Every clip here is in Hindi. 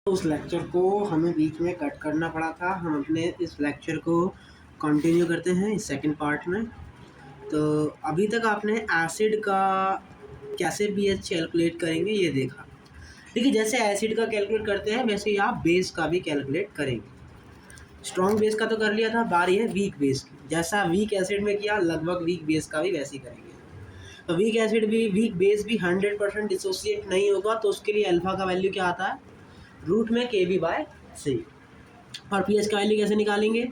उस लेक्चर को हमें बीच में कट करना पड़ा था। हम अपने इस लेक्चर को कंटिन्यू करते हैं इस सेकंड पार्ट में। तो अभी तक आपने एसिड का कैसे पीएच कैलकुलेट करेंगे ये देखा। देखिए, जैसे एसिड का कैलकुलेट करते हैं वैसे ही आप बेस का भी कैलकुलेट करेंगे। स्ट्रॉन्ग बेस का तो कर लिया था, बारी है वीक बेस की। जैसा वीक एसिड में किया, लगभग वीक बेस का भी वैसे ही करेंगे। तो वीक एसिड भी, वीक बेस भी 100% डिसोसिएट नहीं होगा, तो उसके लिए अल्फा का वैल्यू क्या आता है, रूट में Kb/C। और पीएच का वैल्यू कैसे निकालेंगे,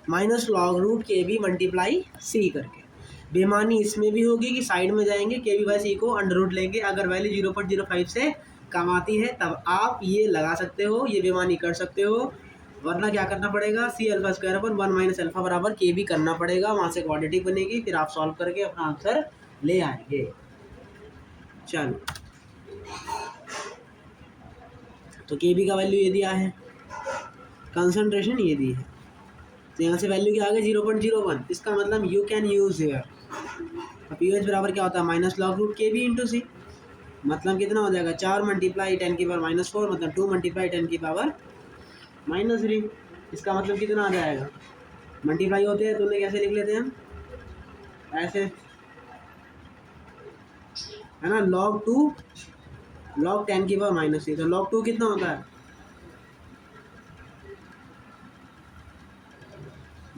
minus log root Kb multiply C करके। बेमानी इसमें भी होगी कि साइड में जाएंगे, Kb/C को अंडर रूट लेंगे। अगर वैल्यू 0.05 से कम आती है तब आप ये लगा सकते हो, ये बेमानी कर सकते हो। वरना क्या करना पड़ेगा, C∝² 1 - अल्फा बराबर Kb करना पड़ेगा। वहाँ से क्वाड्रेटिक बनेगी, फिर आप सॉल्व करके अपना आंसर ले आएंगे। चलो, तो Kb का वैल्यू ये दिया है, कंसंट्रेशन ये दी है, तो यहाँ से वैल्यू क्या आ गई 0.01। इसका मतलब यू कैन यूज हेयर। अब पीएच बराबर क्या होता है, minus log root Kb into C। मतलब कितना हो जाएगा, 4 × 10⁻⁻⁴, मतलब 2 × 10⁻⁻3। इसका मतलब कितना आ जाएगा, मल्टीप्लाई होते हैं तो उन्हें कैसे लिख लेते हैं हम, ऐसे है ना, log 2 log 10⁻⁻3। तो log 2 कितना होता है,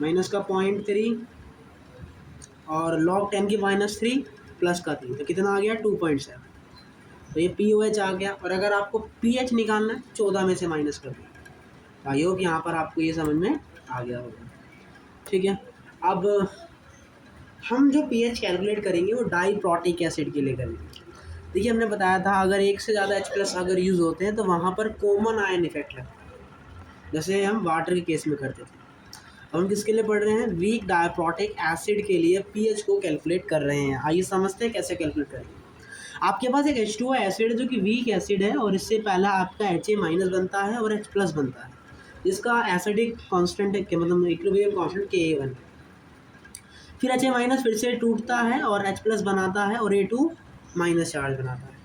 माइनस का 0.3 और log 10⁻³ प्लस का 3, तो कितना आ गया 2.7। तो ये POH आ गया। और अगर आपको पीएच निकालना है 14 में से माइनस कर दिया। आई होप यहाँ पर आपको ये समझ में आ गया होगा। ठीक है, अब हम जो पीएच कैलकुलेट करेंगे वो डाइप्रोटिक एसिड के लिए करेंगे। देखिए, हमने बताया था अगर एक से ज़्यादा H+ अगर यूज़ होते हैं तो वहाँ पर कॉमन आयन इफेक्ट लगता है, जैसे हम वाटर के केस में करते थे। हम किसके लिए पढ़ रहे हैं, वीक डाइप्रोटिक एसिड के लिए पीएच को कैलकुलेट कर रहे हैं। आइए समझते हैं कैसे कैलकुलेट करेंगे। आपके पास एक H2O एसिड है जो कि वीक एसिड है, और इससे पहला आपका Ha- बनता है और H+ बनता है, जिसका एसिडिक कांस्टेंट है, मतलब इक्विलिब्रियम कांस्टेंट Ka1। फिर Ha- फिर से टूटता है और H+ बनाता है और A2- चार्ज बनाता है।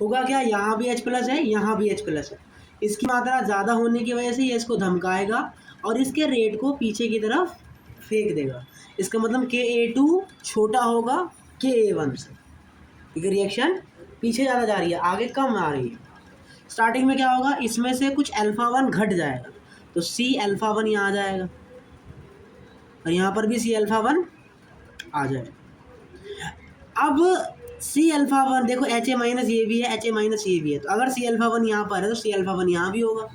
होगा क्या, यहाँ भी H+ है, यहाँ भी H+ है। इसकी मात्रा ज़्यादा होने की वजह से ये इसको धमकाएगा और इसके रेट को पीछे की तरफ फेंक देगा। इसका मतलब Ka2 छोटा होगा Ka1 से, क्योंकि रिएक्शन पीछे ज़्यादा जा रही है, आगे कम आ रही है। स्टार्टिंग में क्या होगा, इसमें से कुछ अल्फा1 घट जाएगा, तो C∝1 यहाँ आ जाएगा और यहाँ पर भी C∝1 आ जाएगा। अब C∝1 देखो, Ha- ये भी है, Ha- ये भी है, तो अगर C∝1 यहाँ पर है तो C∝1 यहाँ भी होगा।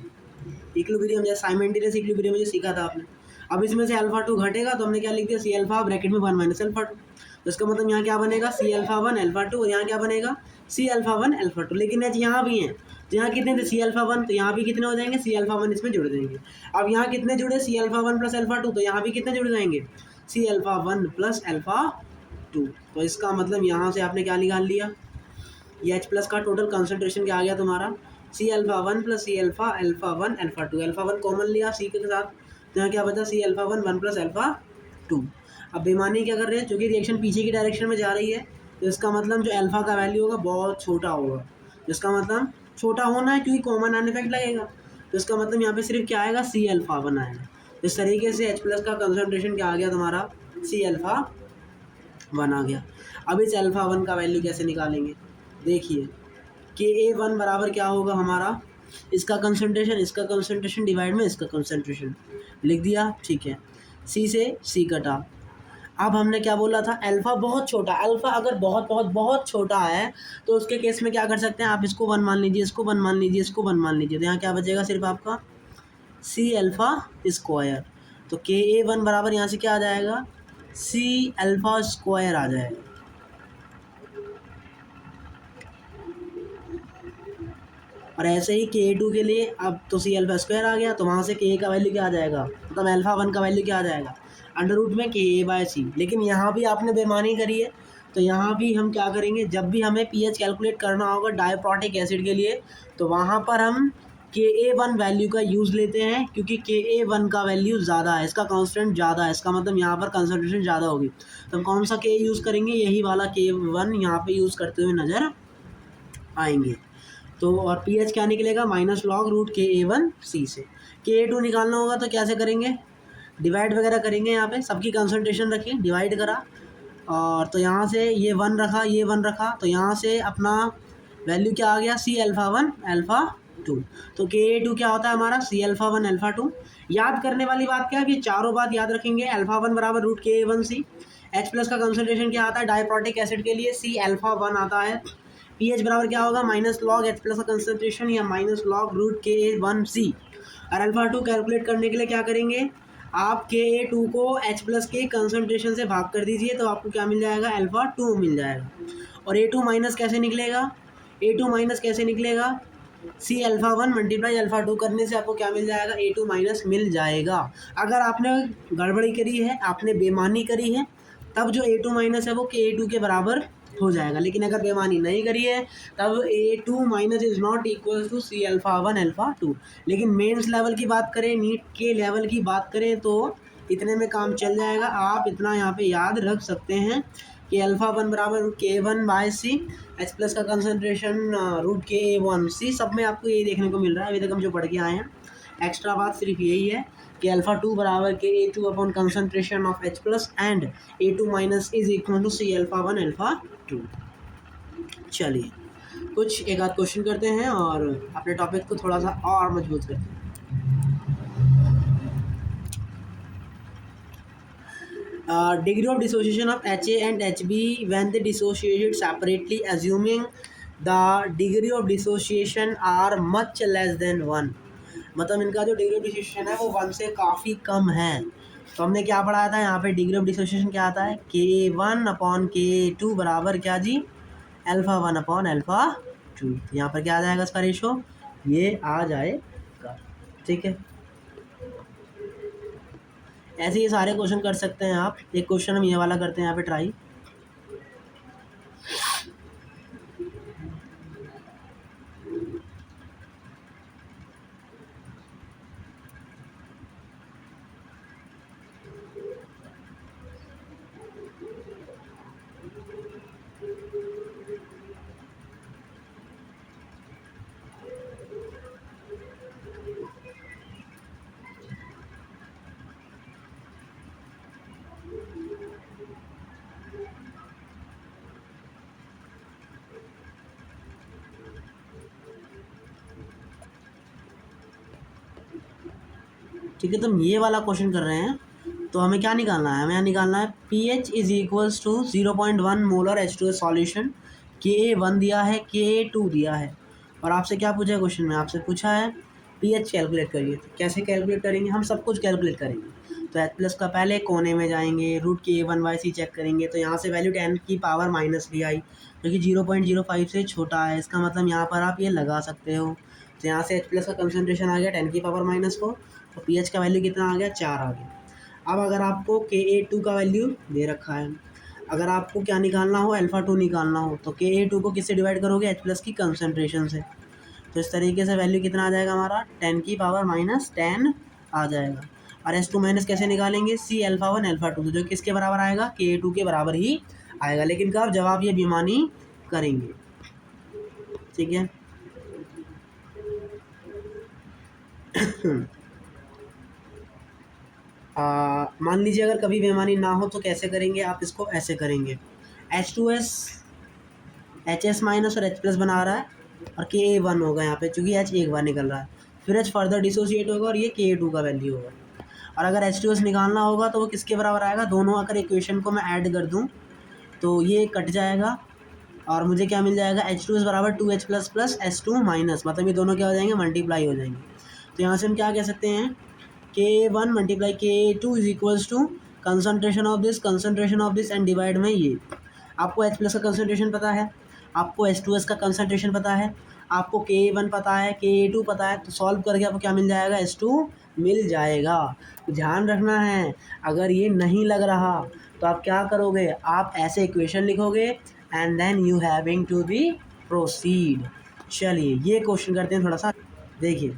इक्विलिब्रियम जैसे साइमेंटेनियस इक्विलिब्रियम में जो सीखा था आपने। अब इसमें से अल्फा2 घटेगा तो हमने क्या लिख दिया, C∝ ब्रैकेट में 1 - अल्फा2। तो इसका मतलब यहाँ क्या बनेगा, C∝1 अल्फा2, और यहाँ क्या बनेगा C∝1 अल्फा2। लेकिन H यहाँ भी हैं, तो यहाँ कितने थे C∝1, तो यहाँ भी कितने हो जाएंगे C∝1 इसमें जुड़ जाएंगे। अब यहाँ कितने जुड़े C∝1 + अल्फा2, तो यहाँ भी कितने जुड़ जाएंगे C∝1 + अल्फा2। तो इसका मतलब यहाँ से आपने क्या निकाल लिया, ये H+ का टोटल कंसंट्रेशन क्या आ गया तुम्हारा, C∝1 + C∝1 अल्फा2। अल्फा1 कॉमन लिया C के साथ, तो यहाँ क्या बचा C∝1 1 + अल्फा2। अब बेमानी क्या कर रहे हैं, क्योंकि रिएक्शन पीछे की डायरेक्शन में जा रही है, तो इसका मतलब जो अल्फा का वैल्यू होगा बहुत छोटा होगा। जिसका मतलब छोटा होना है क्योंकि कॉमन आयन इफेक्ट लगेगा, तो इसका मतलब यहाँ पे सिर्फ क्या आएगा C∝1 आएगा। इस तरीके से H+ का कंसंट्रेशन क्या आ गया तुम्हारा, C∝1 आ गया। अब इस अल्फा1 का वैल्यू कैसे निकालेंगे, देखिए Ka1 बराबर क्या होगा हमारा, इसका कंसंट्रेशन डिवाइड में इसका कंसंट्रेशन, लिख दिया। ठीक है, C से C कटा। अब हमने क्या बोला था, अल्फा बहुत छोटा, अल्फा अगर बहुत बहुत बहुत छोटा है तो उसके केस में क्या कर सकते हैं आप, इसको 1 मान लीजिए, इसको 1 मान लीजिए, इसको 1 मान लीजिए, तो यहाँ क्या बचेगा सिर्फ आपका C∝²। तो Ka1 बराबर यहाँ से क्या आ जाएगा, C∝² आ जाएगा। और ऐसे ही Ka2 के लिए अब तो C∝² आ गया, तो वहाँ से Ka का वैल्यू क्या आ जाएगा, मतलब अल्फा1 का वैल्यू क्या आ जाएगा, अंडर रूट में Ka/C। लेकिन यहाँ भी आपने बेमानी करी है, तो यहाँ भी हम क्या करेंगे, जब भी हमें पीएच कैलकुलेट करना होगा डाइप्रोटिक एसिड के लिए, तो वहाँ पर हम Ka1 वैल्यू का यूज़ लेते हैं, क्योंकि Ka1 का वैल्यू ज़्यादा है, इसका कांस्टेंट ज़्यादा है, इसका मतलब यहाँ पर कंसंट्रेशन ज़्यादा होगी। तो हम कौन सा K यूज़ करेंगे, यही वाला K1 यहाँ पे यूज़ करते हुए नज़र आएंगे। तो और पी एच क्या निकलेगा, minus log root K A one सी से। के ए टू निकालना होगा तो कैसे करेंगे, डिवाइड वगैरह करेंगे, यहाँ पे सबकी कंसंट्रेशन रखी, डिवाइड करा, और तो यहाँ से ये वन रखा, ये वन रखा, तो यहाँ से अपना वैल्यू क्या आ गया, C alpha one alpha two. तो के ए टू क्या होता है हमारा, C alpha one alpha two. याद करने वाली बात क्या है कि चारों बात याद रखेंगे, अल्फ़ा वन बराबर root K A one C. H plus का कंसंट्रेशन क्या आता है डाइप्रोटिक एसिड के लिए, सी अल्फ़ा वन आता है। पी एच बराबर क्या होगा, माइनस लॉग एच प्लस का कंसंट्रेशन या minus log root K A one सी। और अल्फ़ा टू कैलकुलेट करने के लिए क्या करेंगे, आप के ए टू को एच प्लस के कंसंट्रेशन से भाग कर दीजिए, तो आपको क्या मिल जाएगा, अल्फ़ा टू मिल जाएगा। और ए टू माइनस कैसे निकलेगा, ए टू माइनस कैसे निकलेगा, C alpha one multiply alpha two करने से आपको क्या मिल जाएगा, ए टू माइनस मिल जाएगा। अगर आपने गड़बड़ी करी है, आपने बेईमानी करी है, तब जो ए टू माइनस है वो के ए टू के बराबर हो जाएगा। लेकिन अगर बेईमानी नहीं करी है तब A two minus is not equal to C alpha one alpha two. लेकिन मेंस लेवल की बात करें, नीट के लेवल की बात करें, तो इतने में काम चल जाएगा। आप इतना यहाँ पे याद रख सकते हैं कि अल्फ़ा वन बराबर K one by C, H plus का concentration root K A one सी। सब में आपको यही देखने को मिल रहा है, अभी तक हम जो पढ़ के आए हैं। एक्स्ट्रा बात सिर्फ यही है कि अल्फ़ा टू बराबर K A two upon concentration of H plus and A two minus is equal to C alpha one alpha two. चलिए कुछ एक आध क्वेश्चन करते हैं और अपने टॉपिक को थोड़ा सा और मजबूत करते हैं। Degree of dissociation of HA and HB when they dissociated separately, assuming the degree of dissociation are much less than 1। मतलब इनका जो डिग्री ऑफ डिसोसिएशन है वो 1 से काफ़ी कम है। तो हमने क्या पढ़ाया था, यहाँ पे डिग्री ऑफ डिसोसिएशन क्या आता है, के वन अपॉन के टू बराबर क्या जी, alpha one upon alpha two. यहाँ पर क्या आ जाएगा इसका रेशो, ये आ जाएगा। ठीक है, ऐसे ये सारे क्वेश्चन कर सकते हैं आप। एक क्वेश्चन हम ये वाला करते हैं यहाँ पे ट्राई। ठीक है, तो हम ये वाला क्वेश्चन कर रहे हैं। तो हमें क्या निकालना है, हमें यहाँ निकालना है P H is equals to 0.1 molar H2O solution, K A one दिया है, के ए टू दिया है, और आपसे क्या पूछा है क्वेश्चन में, आपसे पूछा है पी एच कैलकुलेट करिए। तो कैसे कैलकुलेट करेंगे, हम सब कुछ कैलकुलेट करेंगे। तो एच प्लस का पहले कोने में जाएंगे, root K A one by C check करेंगे, तो यहाँ से वैल्यू 10 की पावर माइनस ली आई, जो कि 0.05 से छोटा है। इसका मतलब यहाँ पर आप ये लगा सकते हो। तो यहाँ से एच प्लस का कंसनट्रेशन आ गया 10 की पावर माइनस 4, तो पी एच का वैल्यू कितना आ गया, 4 आ गया। अब अगर आपको के ए टू का वैल्यू दे रखा है, अगर आपको क्या निकालना हो, अल्फ़ा टू निकालना हो, तो के ए टू को किससे डिवाइड करोगे, एच प्लस की कंसनट्रेशन से। तो इस तरीके से वैल्यू कितना आ जाएगा हमारा, 10 की पावर माइनस 10 आ जाएगा। और एच टू माइनस कैसे निकालेंगे, C alpha one alpha two, जो किसके बराबर आएगा, के ए टू के बराबर ही आएगा। लेकिन कब, जब आप ये बेईमानी करेंगे। ठीक है मान लीजिए अगर कभी बेईमानी ना हो तो कैसे करेंगे आप इसको, ऐसे करेंगे, H2S HS माइनस और H प्लस बना रहा है, और के ए वन होगा यहाँ पे, चूँकि H एक बार निकल रहा है, फिर H फर्दर डिसोसिएट होगा और ये के ए टू का वैल्यू होगा। और अगर H2S निकालना होगा तो वो किसके बराबर आएगा, दोनों अगर इक्वेशन को मैं ऐड कर दूँ तो ये कट जाएगा, और मुझे क्या मिल जाएगा, H2S बराबर 2H plus plus H2 minus, मतलब ये दोनों क्या हो जाएंगे, मल्टीप्लाई हो जाएंगे। तो यहाँ से हम क्या कह सकते हैं, K one multiply K two is equals to concentration of this and divide में ये। आपको H प्लस का कंसनट्रेशन पता है, आपको H2S का कंसनट्रेशन पता है, आपको के वन पता है, के टू पता है, तो सॉल्व करके आपको क्या मिल जाएगा, H2 मिल जाएगा। ध्यान रखना है, अगर ये नहीं लग रहा तो आप क्या करोगे, आप ऐसे इक्वेशन लिखोगे and then you having to be proceed. चलिए ये क्वेश्चन करते हैं थोड़ा सा, देखिए।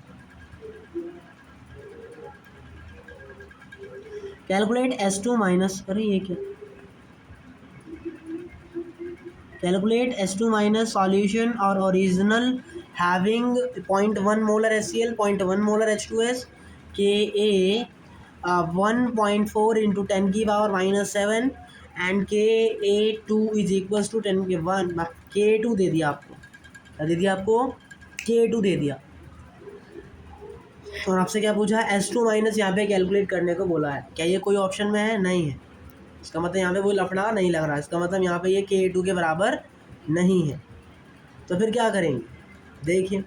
कैलकुलेट S2 माइनस, अरे ये क्या, कैलकुलेट S2 माइनस सॉल्यूशन और original having 0.1 molar HCl, 0.1 molar H2S, Ka 1.4 into 10⁻⁻7 and Ka2 is equals to 10 Ka2 दे दिया आपको, क्या दे दिया आपको? Ka2 दे दिया। और आपसे क्या पूछा? S2 माइनस यहाँ पे कैलकुलेट करने को बोला है। क्या ये कोई ऑप्शन में है? नहीं है। इसका मतलब यहाँ पे कोई लफड़ा नहीं लग रहा, इसका मतलब यहाँ पे ये Ka2 के बराबर नहीं है। तो फिर क्या करेंगे देखिए,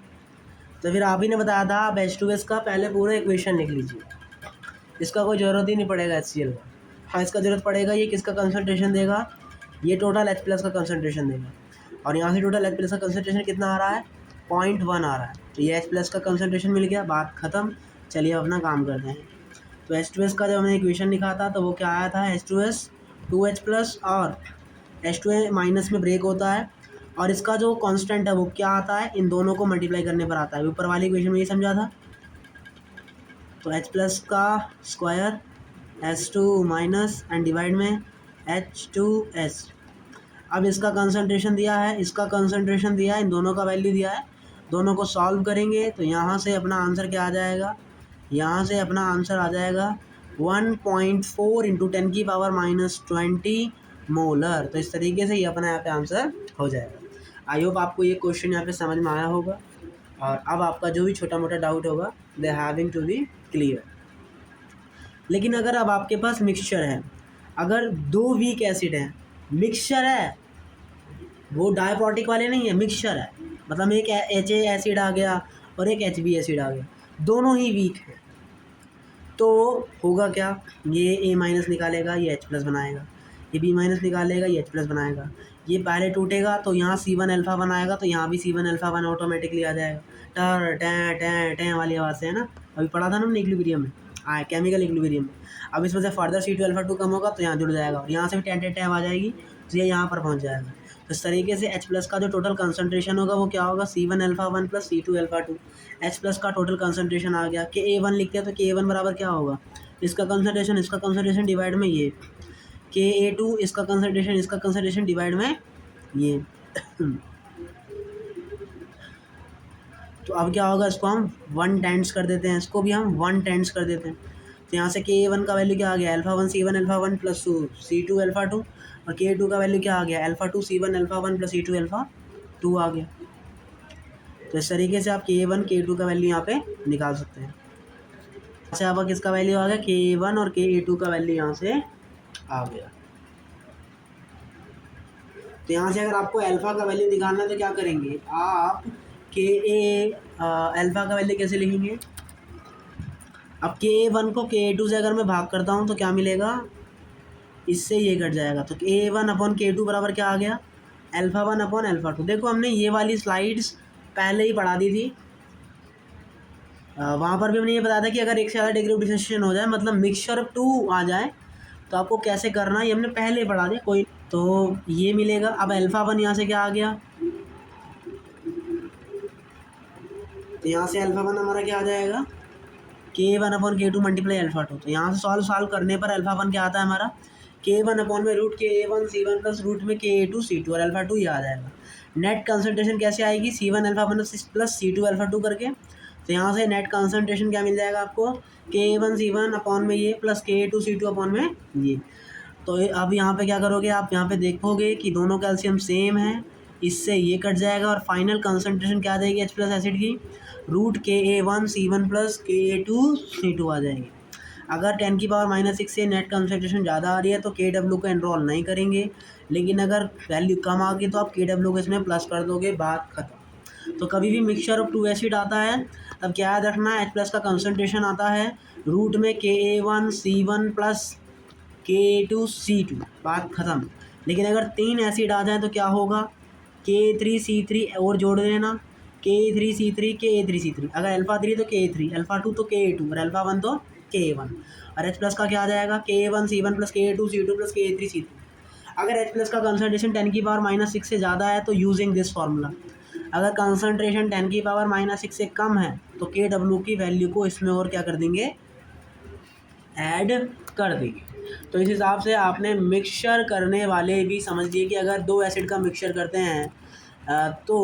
तो फिर आप ही ने बताया था आप H2S का पहले पूरा इक्वेशन लिख लीजिए, इसका कोई ज़रूरत ही नहीं पड़ेगा HCl का। हाँ इसका ज़रूरत पड़ेगा, ये किसका कंसनट्रेशन देगा? ये टोटल H प्लस का कंसनट्रेशन देगा, और यहाँ से टोटल H प्लस का कंसनट्रेशन कितना आ रहा है? 0.1 आ रहा है। तो ये H प्लस का कंसनट्रेशन मिल गया, बात ख़त्म। चलिए अपना काम करते हैं। तो H2S का जब हमने इक्वेशन लिखा था तो वो क्या आया था? H2S 2H प्लस और H2 माइनस में ब्रेक होता है, और इसका जो कांस्टेंट है वो क्या आता है? इन दोनों को मल्टीप्लाई करने पर आता है। ऊपर वाली इक्वेशन में ये समझा था। तो H प्लस का square H2 minus and divide में H2S। अब इसका कंसंट्रेशन दिया है, इसका कंसंट्रेशन दिया है, इन दोनों का वैल्यू दिया है, दोनों को सॉल्व करेंगे तो यहाँ से अपना आंसर क्या आ जाएगा? यहाँ से अपना आंसर आ जाएगा 1.4 इंटू 10⁻⁻20 मोलर। तो इस तरीके से ये अपना यहाँ पे आंसर हो जाएगा। आई होप आपको ये क्वेश्चन यहाँ पे समझ में आया होगा, और अब आपका जो भी छोटा मोटा डाउट होगा they having to be clear. लेकिन अगर अब आपके पास मिक्सचर है, अगर 2 वीक एसिड हैं, मिक्सचर है, वो डायप्रोटिक वाले नहीं है, मिक्सचर है, मतलब एक HA एसिड आ गया और एक HB एसिड आ गया, दोनों ही वीक है, तो होगा क्या? ये A माइनस निकालेगा, ये H प्लस बनाएगा, ये B माइनस निकालेगा, ये H प्लस बनाएगा, ये पहले टूटेगा तो यहाँ C1 अल्फ़ा बनाएगा, तो यहाँ भी C1 अल्फ़ा 1 ऑटोमेटिकली आ जाएगा। टर टैं टैं टैं वाली आवाज़ से, है ना, अभी पढ़ा था ना हमने इक्विलिब्रियम में, केमिकल इक्विलिब्रियम में। अब इसमें से फर्दर C2 अल्फ़ा 2 कम होगा तो यहाँ जुड़ जाएगा, और यहाँ से भी टैं टैं टैं आ जाएगी, तो ये यहाँ पर पहुँच जाएगा। तो इस तरीके से H प्लस का जो टोटल कंसंट्रेशन होगा वो क्या होगा? C1 alpha 1 plus C2 alpha 2। H plus का टोटल कंसंट्रेशन आ गया, Ka1 लिखते हैं तो Ka1 बराबर क्या होगा? इसका कंसंट्रेशन डिवाइड में ये, Ka2 इसका कंसंट्रेशन डिवाइड में ये। तो अब क्या होगा? इसको हम 1 टाइम्स कर देते हैं, इसको भी हम 1 टाइम्स कर देते हैं। तो यहाँ से Ka1 का वैल्यू क्या आ गया? Alpha 1 C1 alpha 1 plus C2 alpha 2, और Ka2 का वैल्यू क्या आ गया? Alpha 2 C1 alpha 1 plus C2 alpha 2 आ गया। तो इस तरीके से आप Ka1 Ka2 का वैल्यू यहाँ पे निकाल सकते हैं। अच्छा, अब किसका वैल्यू आ गया? Ka1 और Ka2 का वैल्यू यहाँ से आ गया। तो यहाँ से अगर आपको अल्फ़ा का वैल्यू निकालना है तो क्या करेंगे आप? अल्फ़ा का वैल्यू कैसे लिखेंगे? अब Ka1 को Ka2 से अगर मैं भाग करता हूँ तो क्या मिलेगा? इससे ये कट जाएगा, तो Ka1 अपॉन Ka2 बराबर क्या आ गया? Alpha 1 upon alpha 2। देखो हमने ये वाली स्लाइड्स पहले ही पढ़ा दी थी, वहाँ पर भी हमने ये बताया था कि अगर एक से ज़्यादा डिग्री ऑफ डिसोसिएशन हो जाए, मतलब मिक्सचर ऑफ 2 आ जाए, तो आपको कैसे करना है ये हमने पहले ही पढ़ा दिया। कोई तो ये मिलेगा। अब अल्फ़ा 1 यहाँ से क्या आ गया? तो यहाँ से अल्फ़ा 1 हमारा क्या आ जाएगा? K1 upon K2 multiply alpha 2। तो यहाँ से सॉल्व करने पर अल्फ़ा 1 क्या आता है हमारा? K1 अपॉन में root Ka1 C1 plus root में Ka2 C2, और अल्फ़ा 2 ये आ जाएगा। नेट कंसंट्रेशन कैसे आएगी? C1 alpha 1 plus C2 alpha 2 करके। तो यहाँ से नेट कंसंट्रेशन क्या मिल जाएगा आपको? Ka1 C1 अपॉन में ये प्लस Ka2 C2 अपॉन में ये। तो अब यहाँ पे क्या करोगे आप? यहाँ पे देखोगे कि दोनों कैल्शियम सेम है, इससे ये कट जाएगा, और फाइनल कंसंट्रेशन क्या आ जाएगी H प्लस एसिड की? Root Ka1 C1 plus Ka2 C2 आ जाएगी। अगर 10⁻⁻6 से नेट कंसंट्रेशन ज़्यादा आ रही है तो Kw को एनरोल नहीं करेंगे, लेकिन अगर वैल्यू कम आ गई तो आप Kw को इसमें प्लस कर दोगे, बात खत्म। तो कभी भी मिक्सचर ऑफ 2 एसिड आता है तब क्या याद रखना है? H प्लस का कंसंट्रेशन आता है रूट में Ka1 C1 plus Ka2 C2, बात ख़त्म। लेकिन अगर 3 एसिड आ जाए तो क्या होगा? K3 C3 और जोड़ देना, K3 C3 Ka3 C3, अगर अल्फ़ा 3 तो Ka3, अल्फ़ा 2 तो Ka2, और अल्फ़ा 1 तो Ka1। और H प्लस का क्या आ जाएगा? Ka1 C1 plus Ka2 C2 plus Ka3 C3। अगर H प्लस का कंसनट्रेशन 10⁻⁻6 से ज़्यादा है तो यूजिंग दिस फार्मूला, अगर कंसनट्रेशन 10⁻⁻6 से कम है तो Kw की वैल्यू को इसमें और क्या कर देंगे? ऐड कर देंगे। तो इस हिसाब से आपने मिक्सचर करने वाले भी समझ लिए कि अगर 2 एसिड का मिक्सचर करते हैं तो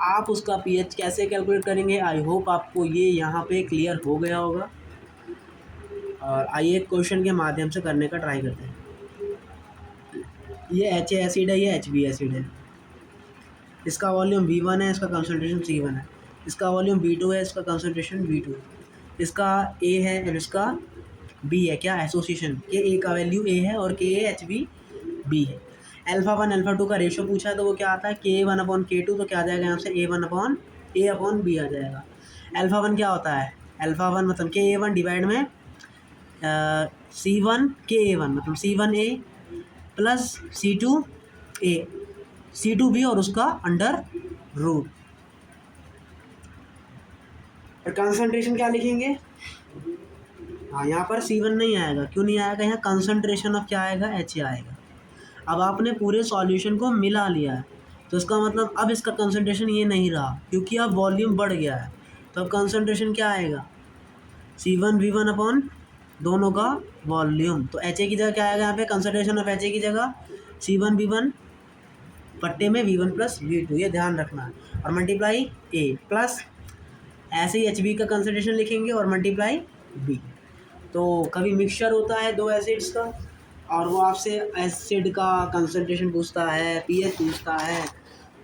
आप उसका पीएच कैसे कैलकुलेट करेंगे, आई होप आपको ये यहाँ पे क्लियर हो गया होगा। और आइए क्वेश्चन के माध्यम से करने का ट्राई करते हैं। ये HA एसिड है, ये HB एसिड है। इसका वॉल्यूम V1 है, इसका कंसनट्रेशन C1 है। इसका वॉल्यूम V2 है, इसका कंसनट्रेशन V2 है। इसका A है और इसका B है। क्या एसोसिएशन के A का वैल्यू A है और Ka HB B है। α1 α2 का रेशो पूछा है तो वो क्या आता है K1/K2, तो क्या आ जाएगा यहाँ से A/B आ जाएगा। α1 क्या होता है, α1 मतलब Ka1 डिवाइड में C1 Ka1 मतलब C1A प्लस C2A C2B और उसका अंडर रूट। और कंसंट्रेशन क्या लिखेंगे, हाँ यहाँ पर C1 नहीं आएगा, क्यों नहीं आएगा, यहाँ कंसंट्रेशन ऑफ क्या आएगा HA आएगा। अब आपने पूरे सॉल्यूशन को मिला लिया है तो इसका मतलब अब इसका कंसंट्रेशन ये नहीं रहा क्योंकि अब वॉल्यूम बढ़ गया है। तो अब कंसंट्रेशन क्या आएगा C1V1 अपॉन दोनों का वॉल्यूम। तो HA की जगह क्या आएगा यहाँ पे, कंसंट्रेशन ऑफ HA की जगह C1V1 बट्टे में V1 प्लस V2, ये ध्यान रखना है। और मल्टीप्लाई A प्लस ऐसे ही HB का कंसंट्रेशन लिखेंगे और मल्टीप्लाई B। तो कभी मिक्सचर होता है दो एसिड्स का और वो आपसे एसिड का कंसंट्रेशन पूछता है, पीएच पूछता है,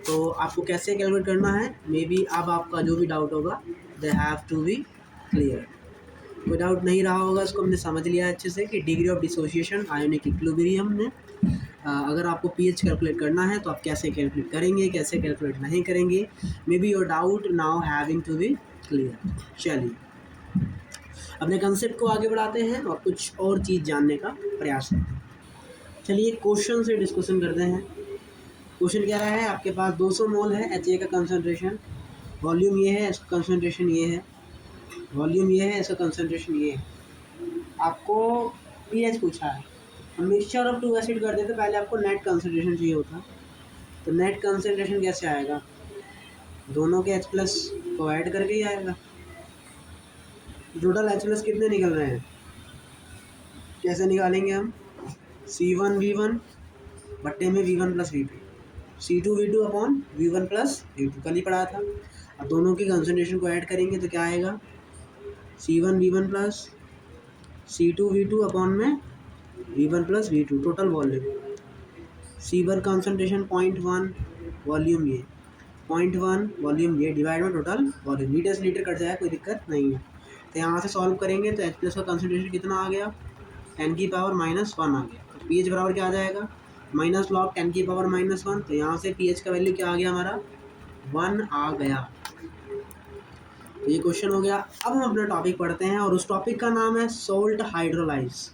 तो आपको कैसे कैलकुलेट करना है, मे बी अब आपका जो भी डाउट होगा they have to be clear. कोई डाउट नहीं रहा होगा, इसको हमने समझ लिया अच्छे से कि degree of dissociation ionic equilibrium में अगर आपको पीएच कैलकुलेट करना है तो आप कैसे कैलकुलेट करेंगे, कैसे कैलकुलेट नहीं करेंगे, maybe your doubt now having to be clear. चलिए अपने कंसेप्ट को आगे बढ़ाते हैं और कुछ और चीज़ जानने का प्रयास करते हैं। चलिए क्वेश्चन से डिस्कशन करते हैं। क्वेश्चन क्या रहा है, आपके पास 200 मोल है HA का कंसंट्रेशन, वॉल्यूम ये है, इसका कंसंट्रेशन ये है, वॉल्यूम ये है, इसका कंसंट्रेशन ये है। आपको पीएच पूछा है, हम मिक्सचर ऑफ टू एसिड कर देते, पहले आपको नेट कंसंट्रेशन चाहिए होता। तो नेट कंसंट्रेशन कैसे आएगा, दोनों के H+ को ऐड करके ही आएगा। टोटल H+ कितने निकल रहे हैं, कैसे निकालेंगे हम, C1V1 बट्टे में V1 plus V2, C2V2 upon V1 plus V2, कल ही पढ़ा था। अब दोनों की कंसंट्रेशन को ऐड करेंगे तो क्या आएगा, C1V1 प्लस C2V2 अपॉन में V1 plus V2, total volume. C1 concentration 0.1, volume ये 0.1, वॉल्यूम ये डिवाइड में टोटल वॉल्यूम। लीटर से लीटर कट जाए, कोई दिक्कत नहीं है। तो यहाँ से सॉल्व करेंगे तो H+ का कंसंट्रेशन कितना आ गया, 10⁻⁻1 आ गया। तो पीएच बराबर क्या आ जाएगा, माइनस लॉग 10⁻⁻1। तो यहाँ से पीएच का वैल्यू क्या आ गया हमारा, 1 आ गया। तो ये क्वेश्चन हो गया। अब हम अपना टॉपिक पढ़ते हैं और उस टॉपिक का नाम है सोल्ट हाइड्रोलाइज,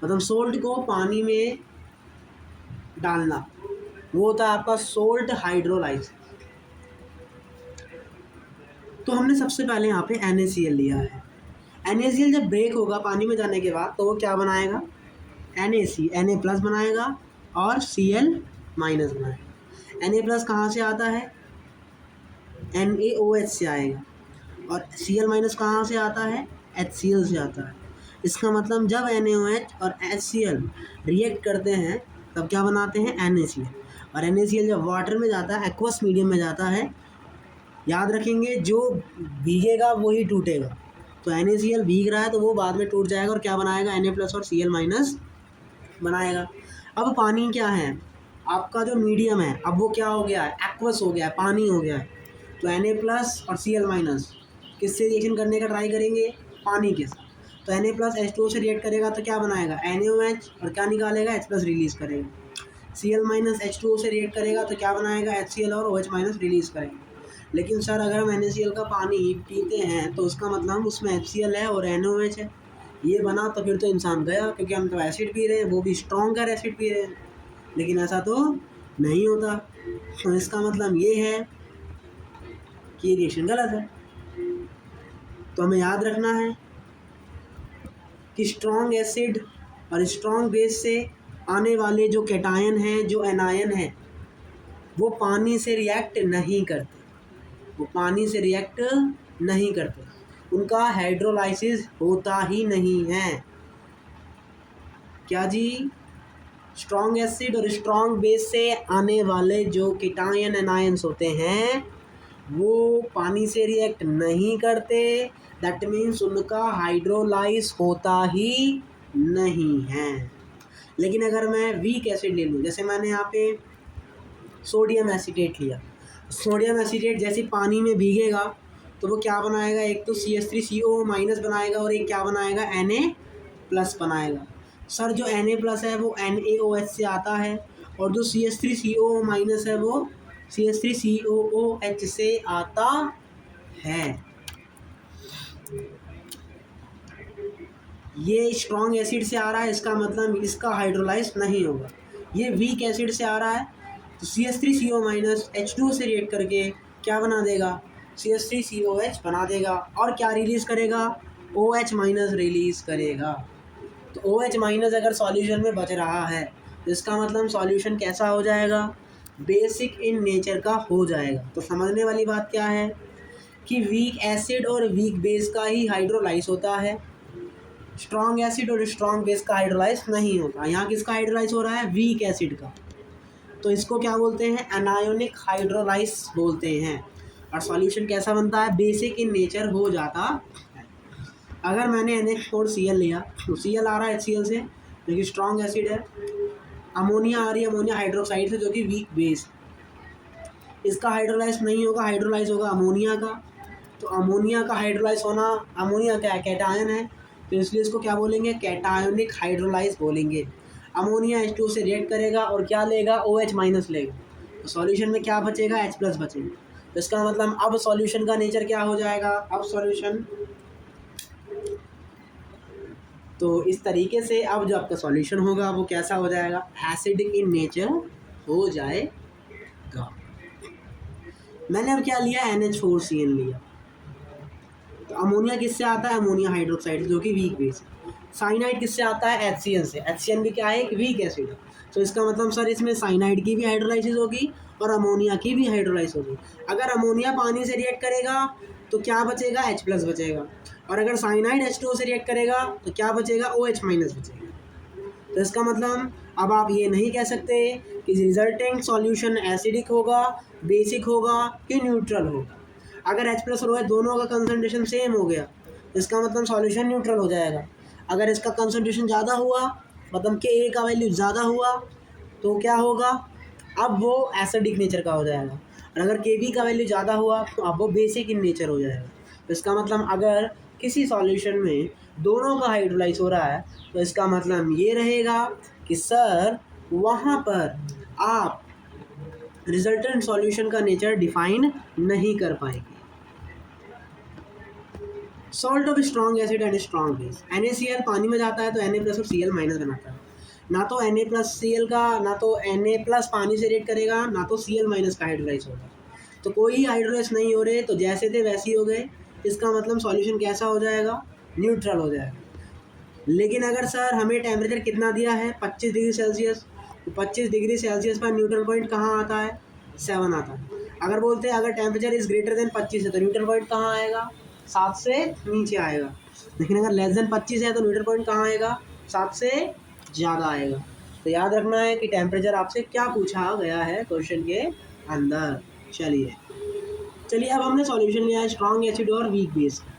मतलब सोल्ट को पानी में डालना, वो होता है आपका सोल्ट हाइड्रोलाइज। तो हमने सबसे पहले यहाँ पे NaCl लिया है। NaCl जब ब्रेक होगा पानी में जाने के बाद तो वो क्या बनाएगा, Na+ बनाएगा और Cl- बनाएगा। Na+ कहाँ से आता है, NaOH से आएगा, और Cl- कहाँ से आता है, HCl से आता है। इसका मतलब जब NaOH और HCl रिएक्ट करते हैं तब क्या बनाते हैं, NaCl। और NaCl जब वाटर में जाता है, एक्वस मीडियम में जाता है, याद रखेंगे जो भीगेगा वही टूटेगा। तो NaCl भीग रहा है तो वो बाद में टूट जाएगा और क्या बनाएगा, Na+ और Cl- बनाएगा। अब पानी क्या है, आपका जो मीडियम है, अब वो क्या हो गया है, एक्वस हो गया है, पानी हो गया है। तो Na+ और Cl- किससे रिएक्शन करने का ट्राई करेंगे, पानी के साथ। तो Na+ H2O से रिएक्ट करेगा तो क्या बनाएगा, NaOH, और क्या निकालेगा, H+ रिलीज़ करेगा। Cl- H2O से रिएक्ट करेगा तो क्या बनाएगा, HCl और OH- रिलीज़ करेगा। लेकिन सर अगर हम NaCl का पानी पीते हैं तो उसका मतलब उसमें HCl है और NaOH है, ये बना तो फिर तो इंसान गया, क्योंकि हम तो एसिड पी रहे हैं, वो भी स्ट्रॉन्गर एसिड पी रहे हैं। लेकिन ऐसा तो नहीं होता। तो इसका मतलब ये है कि ये रिएक्शन गलत है। तो हमें याद रखना है कि स्ट्रॉन्ग एसिड और स्ट्रॉन्ग बेस से आने वाले जो कैटायन हैं, जो एनायन है, वो पानी से रिएक्ट नहीं करते, वो पानी से रिएक्ट नहीं करते, उनका हाइड्रोलाइसिस होता ही नहीं है। क्या जी, स्ट्रॉन्ग एसिड और स्ट्रॉन्ग बेस से आने वाले जो कीटायन एनायंस होते हैं वो पानी से रिएक्ट नहीं करते, दैट मीन्स उनका हाइड्रोलाइज होता ही नहीं है। लेकिन अगर मैं वीक एसिड ले लूँ, जैसे मैंने यहाँ पे सोडियम एसीटेट लिया, सोडियम एसीटेट जैसे पानी में भीगेगा तो वो क्या बनाएगा, एक तो CH3CO माइनस बनाएगा और एक क्या बनाएगा, Na+ बनाएगा। सर जो Na+ है वो NaOH से आता है और जो CH3CO माइनस है वो CH3COOH से आता है। ये स्ट्रॉन्ग एसिड से आ रहा है, इसका मतलब इसका हाइड्रोलाइज नहीं होगा। ये वीक एसिड से आ रहा है तो CH3CO माइनस H2O से रिएक्ट करके क्या बना देगा, CH3COH बना देगा और क्या रिलीज़ करेगा, OH माइनस रिलीज़ करेगा। तो OH माइनस अगर सॉल्यूशन में बच रहा है तो इसका मतलब सॉल्यूशन कैसा हो जाएगा, बेसिक इन नेचर का हो जाएगा। तो समझने वाली बात क्या है कि वीक एसिड और वीक बेस का ही हाइड्रोलाइज होता है, स्ट्रॉन्ग एसिड और स्ट्रॉन्ग बेस का हाइड्रोलाइज नहीं होता। यहाँ किसका हाइड्रोलाइज हो रहा है, वीक एसिड का। तो इसको क्या बोलते हैं, एनायोनिक हाइड्रोलाइज बोलते हैं। और सॉल्यूशन कैसा बनता है, बेसिक इन नेचर हो जाता है। अगर मैंने NH4Cl लिया तो Cl आ रहा है HCl से जो कि स्ट्रॉन्ग एसिड है, अमोनिया आ रही है अमोनिया हाइड्रोक्साइड से जो कि वीक बेस। इसका हाइड्रोलाइज नहीं होगा, हाइड्रोलाइज होगा अमोनिया का। तो अमोनिया का हाइड्रोलाइज होना, अमोनिया क्या है, कैटायन है, तो इसलिए इसको क्या बोलेंगे, कैटायोनिक हाइड्रोलाइज बोलेंगे। अमोनिया H2O से रिएक्ट करेगा और क्या लेगा, OH माइनस लेगा। तो सॉल्यूशन में क्या बचेगा, H+ बचेगा। तो इसका मतलब अब सॉल्यूशन का नेचर क्या हो जाएगा, अब सॉल्यूशन, तो इस तरीके से अब जो आपका सॉल्यूशन होगा वो कैसा हो जाएगा, एसिडिक इन नेचर हो जाएगा। मैंने अब क्या लिया, NH4Cl लिया। तो अमोनिया किससे आता है, अमोनिया हाइड्रोक्साइड जो कि वीक बेस है। साइनाइड किससे आता है, HCl से। HCl भी क्या है, एक वीक एसिड है। तो इसका मतलब सर इसमें साइनाइड की भी हाइड्रोलाइसिस होगी और अमोनिया की भी हाइड्रोलाइसिस होगी। अगर अमोनिया पानी से रिएक्ट करेगा तो क्या बचेगा, H+ बचेगा। और अगर साइनाइड H2O से रिएक्ट करेगा तो क्या बचेगा, OH माइनस बचेगा। तो इसका मतलब अब आप ये नहीं कह सकते कि रिजल्टेंट सॉल्यूशन एसिडिक होगा, बेसिक होगा कि न्यूट्रल होगा। अगर H+ और OH दोनों का कंसंट्रेशन सेम हो गया तो इसका मतलब सॉल्यूशन न्यूट्रल हो जाएगा। अगर इसका कंसंट्रेशन ज़्यादा हुआ, मतलब Ka का वैल्यू ज़्यादा हुआ तो क्या होगा, अब वो एसिडिक नेचर का हो जाएगा। और अगर Kb का वैल्यू ज़्यादा हुआ तो अब वो बेसिक इन नेचर हो जाएगा। तो इसका मतलब अगर किसी सॉल्यूशन में दोनों का हाइड्रोलाइज हो रहा है तो इसका मतलब ये रहेगा कि सर वहाँ पर आप रिजल्टेंट सॉल्यूशन का नेचर डिफाइन नहीं कर पाएंगे। Salt of strong acid and strong base, NaCl पानी में जाता है तो Na+ और Cl माइनस बनाता है। ना तो Na+Cl का, ना तो Na+ पानी से रिएक्ट करेगा, ना तो Cl माइनस का हाइड्रोलाइज होगा। तो कोई हाइड्रोलाइज नहीं हो रहे, तो जैसे थे वैसे ही हो गए। इसका मतलब सॉल्यूशन कैसा हो जाएगा, न्यूट्रल हो जाएगा। लेकिन अगर सर हमें टेम्परेचर कितना दिया है, 25 डिग्री सेल्सियस, तो 25 डिग्री सेल्सियस पर न्यूट्रल पॉइंट कहाँ आता है, 7 आता है। अगर बोलते हैं अगर टेम्परेचर इज़ ग्रेटर देन 25 है तो न्यूट्रल पॉइंट कहाँ आएगा, 7 से नीचे आएगा। लेकिन अगर लेस देन 25 है तो न्यूट्रल पॉइंट कहाँ आएगा, 7 से ज़्यादा आएगा। तो याद रखना है कि टेम्परेचर आपसे क्या पूछा गया है क्वेश्चन के अंदर। चलिए अब हमने सॉल्यूशन लिया है स्ट्रॉन्ग एसिड और वीक बेस का।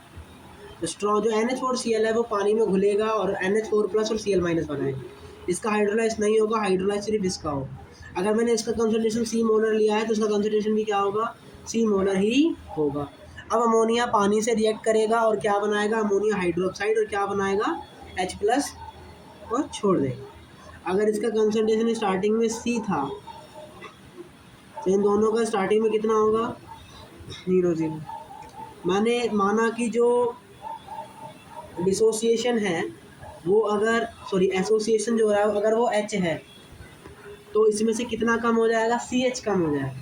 तो स्ट्रॉन्ग जो NH4Cl है वो पानी में घुलेगा और NH4+ और Cl माइनस बनाएगा। इसका हाइड्रोलाइज नहीं होगा, हाइड्रोलाइज सिर्फ इसका होगा। अगर मैंने इसका कंसंट्रेशन C मोलर लिया है तो इसका कंसंट्रेशन भी क्या होगा, C मोलर ही होगा। अब अमोनिया पानी से रिएक्ट करेगा और क्या बनाएगा, अमोनिया हाइड्रोक्साइड, और क्या बनाएगा, H+ और छोड़ देगा। अगर इसका कंसंट्रेशन स्टार्टिंग में C था तो इन दोनों का स्टार्टिंग में कितना होगा, 0 मैंने माना कि जो डिसोसिएशन है वो अगर एसोसिएशन जो हो रहा है अगर वो H है तो इसमें से कितना कम हो जाएगा, CH कम हो जाएगा।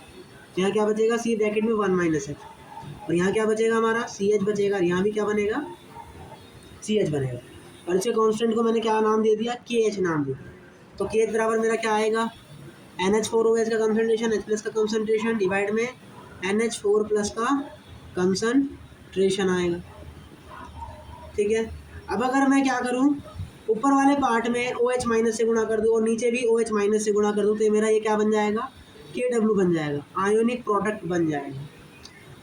तो यहाँ क्या बचेगा, C ब्रैकेट में 1 - H, और यहाँ क्या बचेगा हमारा, CH बचेगा। यहाँ भी क्या बनेगा, CH बनेगा। और इसके कांस्टेंट को मैंने क्या नाम दे दिया, KH नाम दे दिया। तो KH बराबर मेरा क्या आएगा, NH4OH का कंसनट्रेशन, H+ का कंसनट्रेशन डिवाइड में NH4+ का कंसनट्रेशन आएगा। ठीक है। अब अगर मैं क्या करूँ, ऊपर वाले पार्ट में OH माइनस से गुणा कर दूँ और नीचे भी OH माइनस से गुणा कर दूँ तो ये मेरा ये क्या बन जाएगा, KW बन जाएगा, आयोनिक प्रोडक्ट बन जाएगा।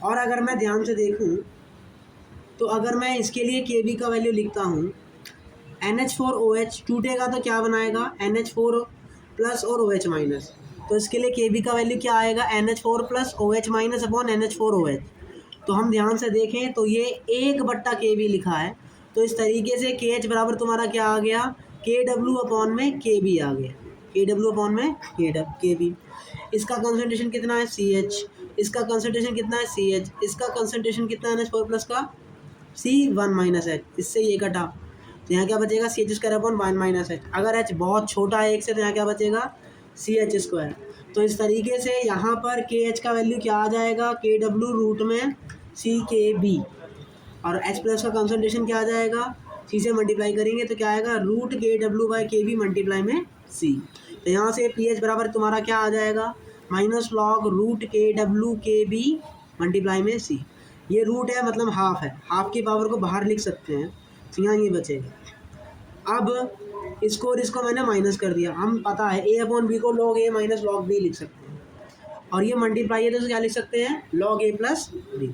और अगर मैं ध्यान से देखूँ तो अगर मैं इसके लिए Kb का वैल्यू लिखता हूँ, NH4OH टूटेगा तो क्या बनाएगा, NH4 प्लस और OH माइनस, तो इसके लिए Kb का वैल्यू क्या आएगा, NH4 plus OH minus upon NH4OH। तो हम ध्यान से देखें तो ये 1/Kb लिखा है, तो इस तरीके से KH बराबर तुम्हारा क्या आ गया, KW अपॉन में KB आ गया, KW अपॉन में KB। इसका कंसंट्रेशन कितना है CH, इसका कंसंट्रेशन कितना है CH, इसका कंसंट्रेशन कितना है NH4 प्लस का C1 माइनस H, इससे ये कटा तो यहाँ क्या बचेगा CH² अपॉन 1 माइनस H। अगर H बहुत छोटा है 1 से तो यहाँ क्या बचेगा CH²। तो इस तरीके से यहाँ पर KH का वैल्यू क्या आ जाएगा, KW रूट में CKB, और H प्लस का कंसंट्रेशन क्या आ जाएगा, C से मल्टीप्लाई करेंगे तो क्या आएगा, रूट KW/KB मल्टीप्लाई में C। तो यहाँ से pH बराबर तुम्हारा क्या आ जाएगा, minus log root KW/KB multiply में C। ये रूट है मतलब हाफ है, हाफ की पावर को बाहर लिख सकते हैं, तो यहाँ ये बचेगा। अब इसको और इसको मैंने माइनस कर दिया, हम पता है A/B को log A minus log B लिख सकते हैं, और ये मल्टीप्लाई है तो क्या लिख सकते हैं, log A प्लस B।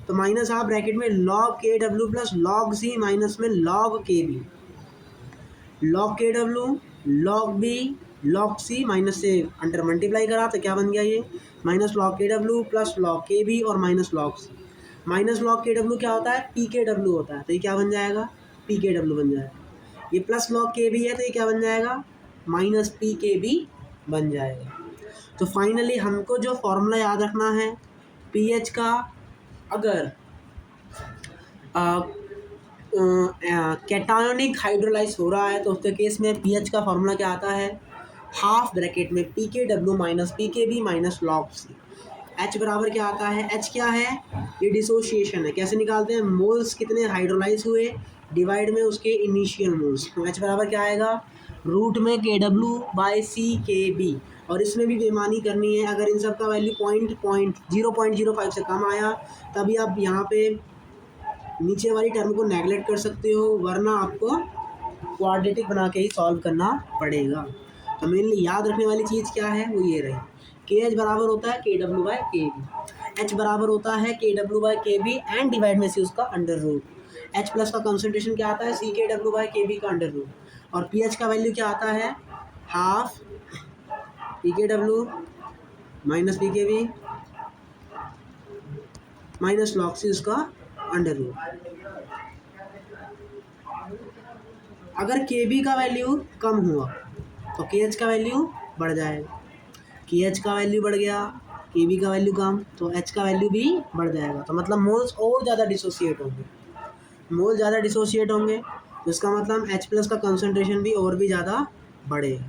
तो माइनस हाफ ब्रैकेट में log KW plus log C minus में log KB, log KW log B log C minus से अंडर मल्टीप्लाई करा तो क्या बन गया, ये minus log KW plus log KB और minus log C। Minus log KW क्या होता है, PKW होता है, तो ये क्या बन जाएगा, PKW बन जाएगा। ये प्लस log KB है तो ये क्या बन जाएगा, माइनस PKB बन जाएगा। तो फाइनली हमको जो फॉर्मूला याद रखना है पीएच का, अगर कैटायोनिक हाइड्रोलाइज हो रहा है तो उसके केस में पीएच का फॉर्मूला क्या आता है, हाफ ब्रैकेट में PKW minus PKB minus log C। H बराबर क्या आता है, H क्या है, ये डिसोसिएशन है, कैसे निकालते हैं, मोल्स कितने हाइड्रोलाइज हुए डिवाइड में उसके इनिशियल मोल्स। तो H बराबर क्या आएगा, रूट में KW/CKB, और इसमें भी बेईमानी करनी है, अगर इन सब का वैल्यू 0.05 से कम आया तभी आप यहाँ पे नीचे वाली टर्म को नेगलेक्ट कर सकते हो, वरना आपको क्वाड्रेटिक बना के ही सॉल्व करना पड़ेगा। तो मेनली याद रखने वाली चीज़ क्या है, वो ये रही, KH बराबर होता है KW/KB, H बराबर होता है KW/KB एंड डिवाइड में से उसका अंडर रूट। H प्लस का कंसंट्रेशन क्या आता है, CKW/KB का अंडर रूट, और पीएच का वैल्यू क्या आता है, half PKW minus PKB minus log C उसका अंडर रूट। अगर KB का वैल्यू कम हुआ तो KH का वैल्यू बढ़ जाएगा, KH का वैल्यू बढ़ गया, KB का वैल्यू कम तो H का वैल्यू भी बढ़ जाएगा। तो मतलब मोल्स और ज़्यादा डिसोसिएट होंगे, मोल ज़्यादा डिसोसिएट होंगे तो इसका मतलब H प्लस का कंसंट्रेशन भी और भी ज़्यादा बढ़ेगा,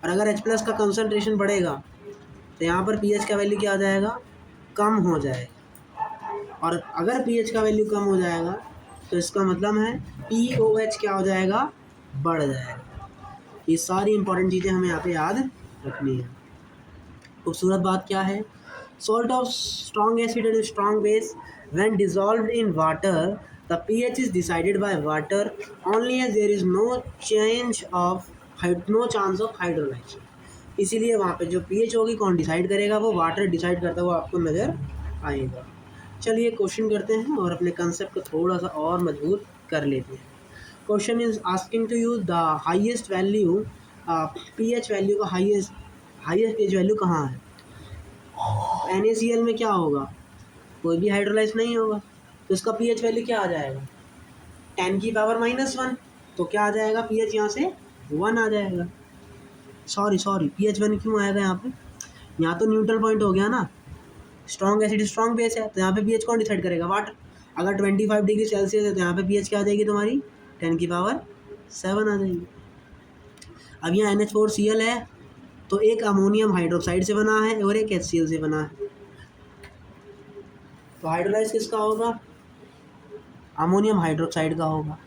और अगर H प्लस का कंसंट्रेशन बढ़ेगा तो यहाँ पर पीएच का वैल्यू क्या आ जाएगा, कम हो जाएगा, और अगर पीएच का वैल्यू कम हो जाएगा तो इसका मतलब है POH क्या हो जाएगा, बढ़ जाएगा। ये सारी इंपॉर्टेंट चीज़ें हमें यहाँ पे याद रखनी है। खूबसूरत बात क्या है, salt of strong acid and strong base when dissolved in water the pH is decided by water only as there is no chance of hydrolysation. इसीलिए वहाँ पे जो pH होगी कौन डिसाइड करेगा, वो वाटर डिसाइड करता हुआ आपको नज़र आएगा। चलिए क्वेश्चन करते हैं और अपने कंसेप्ट को थोड़ा सा और मजबूत कर लेते हैं। Question is asking to you the highest value, pH value का हाईएस्ट पीएच वैल्यू कहाँ है। NaCl में क्या होगा, कोई भी हाइड्रोलाइज नहीं होगा, तो इसका पीएच वैल्यू क्या आ जाएगा, 10⁻⁻⁻1। तो क्या आ जाएगा, पीएच यहाँ से 1 आ जाएगा। सॉरी पीएच 1 क्यों आएगा यहाँ पे, यहाँ तो न्यूट्रल पॉइंट हो गया ना, स्ट्रॉन्ग एसिड स्ट्रॉन्ग बेस है तो यहाँ पे पीएच कौन डिसाइड करेगा, वाटर। अगर 25 डिग्री सेल्सियस है तो यहाँ पे पीएच क्या आ जाएगी तुम्हारी, 10⁻7 आ जाएगी। अब यहाँ NH4Cl है तो एक अमोनियम हाइड्रोक्साइड से बना है और एक HCl से बना है, तो हाइड्रोलाइज किसका होगा, अमोनियम हाइड्रोक्साइड का होगा।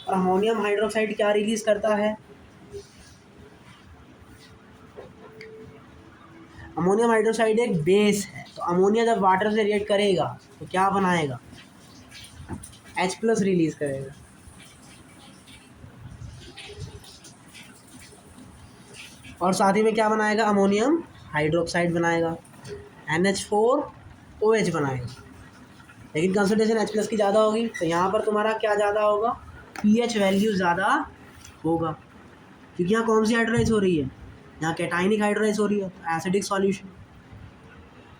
और अमोनियम हाइड्रोक्साइड क्या रिलीज करता है, अमोनियम हाइड्रोक्साइड एक बेस है, तो अमोनिया जब वाटर से रिएक्ट करेगा तो क्या बनाएगा, H+ रिलीज करेगा। और साथ ही में क्या बनाएगा, अमोनियम हाइड्रोक्साइड बनाएगा, NH4OH बनाएगा। लेकिन कंसंट्रेशन H+ की ज़्यादा होगी, तो यहाँ पर तुम्हारा क्या ज़्यादा होगा, pH वैल्यू ज़्यादा होगा, क्योंकि यहाँ कौन सी हाइड्रोलाइज हो रही है, यहाँ कैटाइनिक हाइड्रोलाइज हो रही है, तो एसिडिक सॉल्यूशन।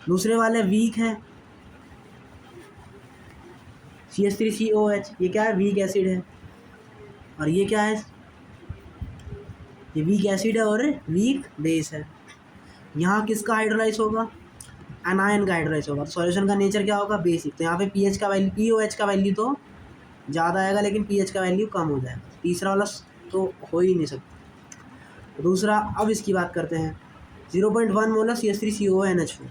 दूसरे वाले वीक है, CH3COH, ये क्या है, वीक एसिड है। और ये क्या है, ये वीक एसिड है और वीक बेस है। यहाँ किसका हाइड्रोलाइज होगा, एनायन का हाइड्रोलाइज होगा। तो सॉल्यूशन का नेचर क्या होगा, बेसिक। तो यहाँ पे पीएच का वैल्यू, पीओएच का वैल्यू तो ज़्यादा आएगा, लेकिन पीएच का वैल्यू कम हो जाएगा। तीसरा वाला तो हो ही नहीं सकता। तो दूसरा, अब इसकी बात करते हैं, 0.1 मोलर CH3CONH4।